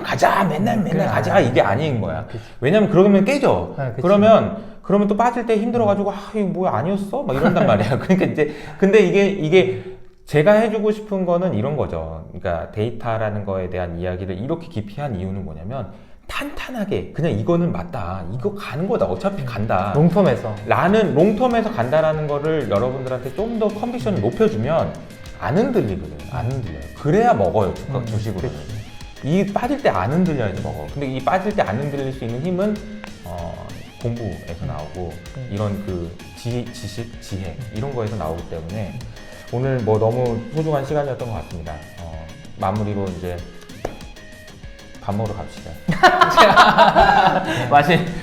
가자, 맨날 가자, 이게 아닌 거야. 그치. 왜냐면 그러면 깨져. 아, 그러면 또 빠질 때 힘들어가지고, 이거 뭐야, 아니었어? 막 이런단 말이야. 그러니까 이제, 근데 이게 제가 해주고 싶은 거는 이런 거죠. 그러니까 데이터라는 거에 대한 이야기를 이렇게 깊이 한 이유는 뭐냐면, 탄탄하게 그냥 이거는 맞다, 이거 가는 거다, 어차피 간다, 롱텀에서 간다라는 거를 여러분들한테 좀 더 컨빅션을 높여주면 안 흔들리거든. 안 흔들려요. 그래야 먹어요, 주식으로는. 이 빠질 때 안 흔들려야지 먹어. 근데 이 빠질 때 안 흔들릴 수 있는 힘은 공부에서 나오고 이런 그 지식, 지혜 이런 거에서 나오기 때문에 오늘 뭐 너무 소중한 시간이었던 것 같습니다. 마무리로 이제 밥 먹으러 갑시다.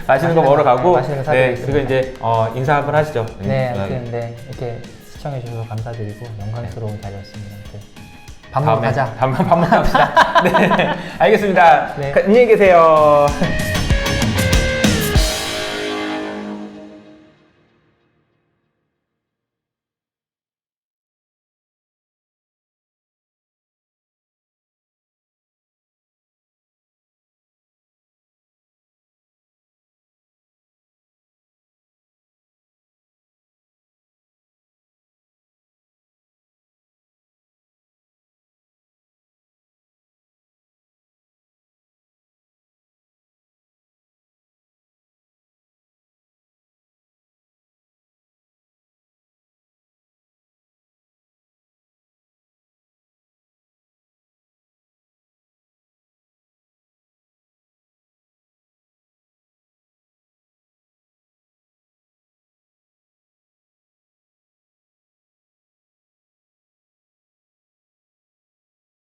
맛있는 거 먹으러 가고, 그리고 이제 인사 한번 하시죠. 네, 아무튼 이렇게 시청해주셔서 감사드리고 영광스러운 자리였습니다. 밥 먹으러 가자. 밥 먹으러 갑시다. 네, 알겠습니다. 네. 안녕히 계세요.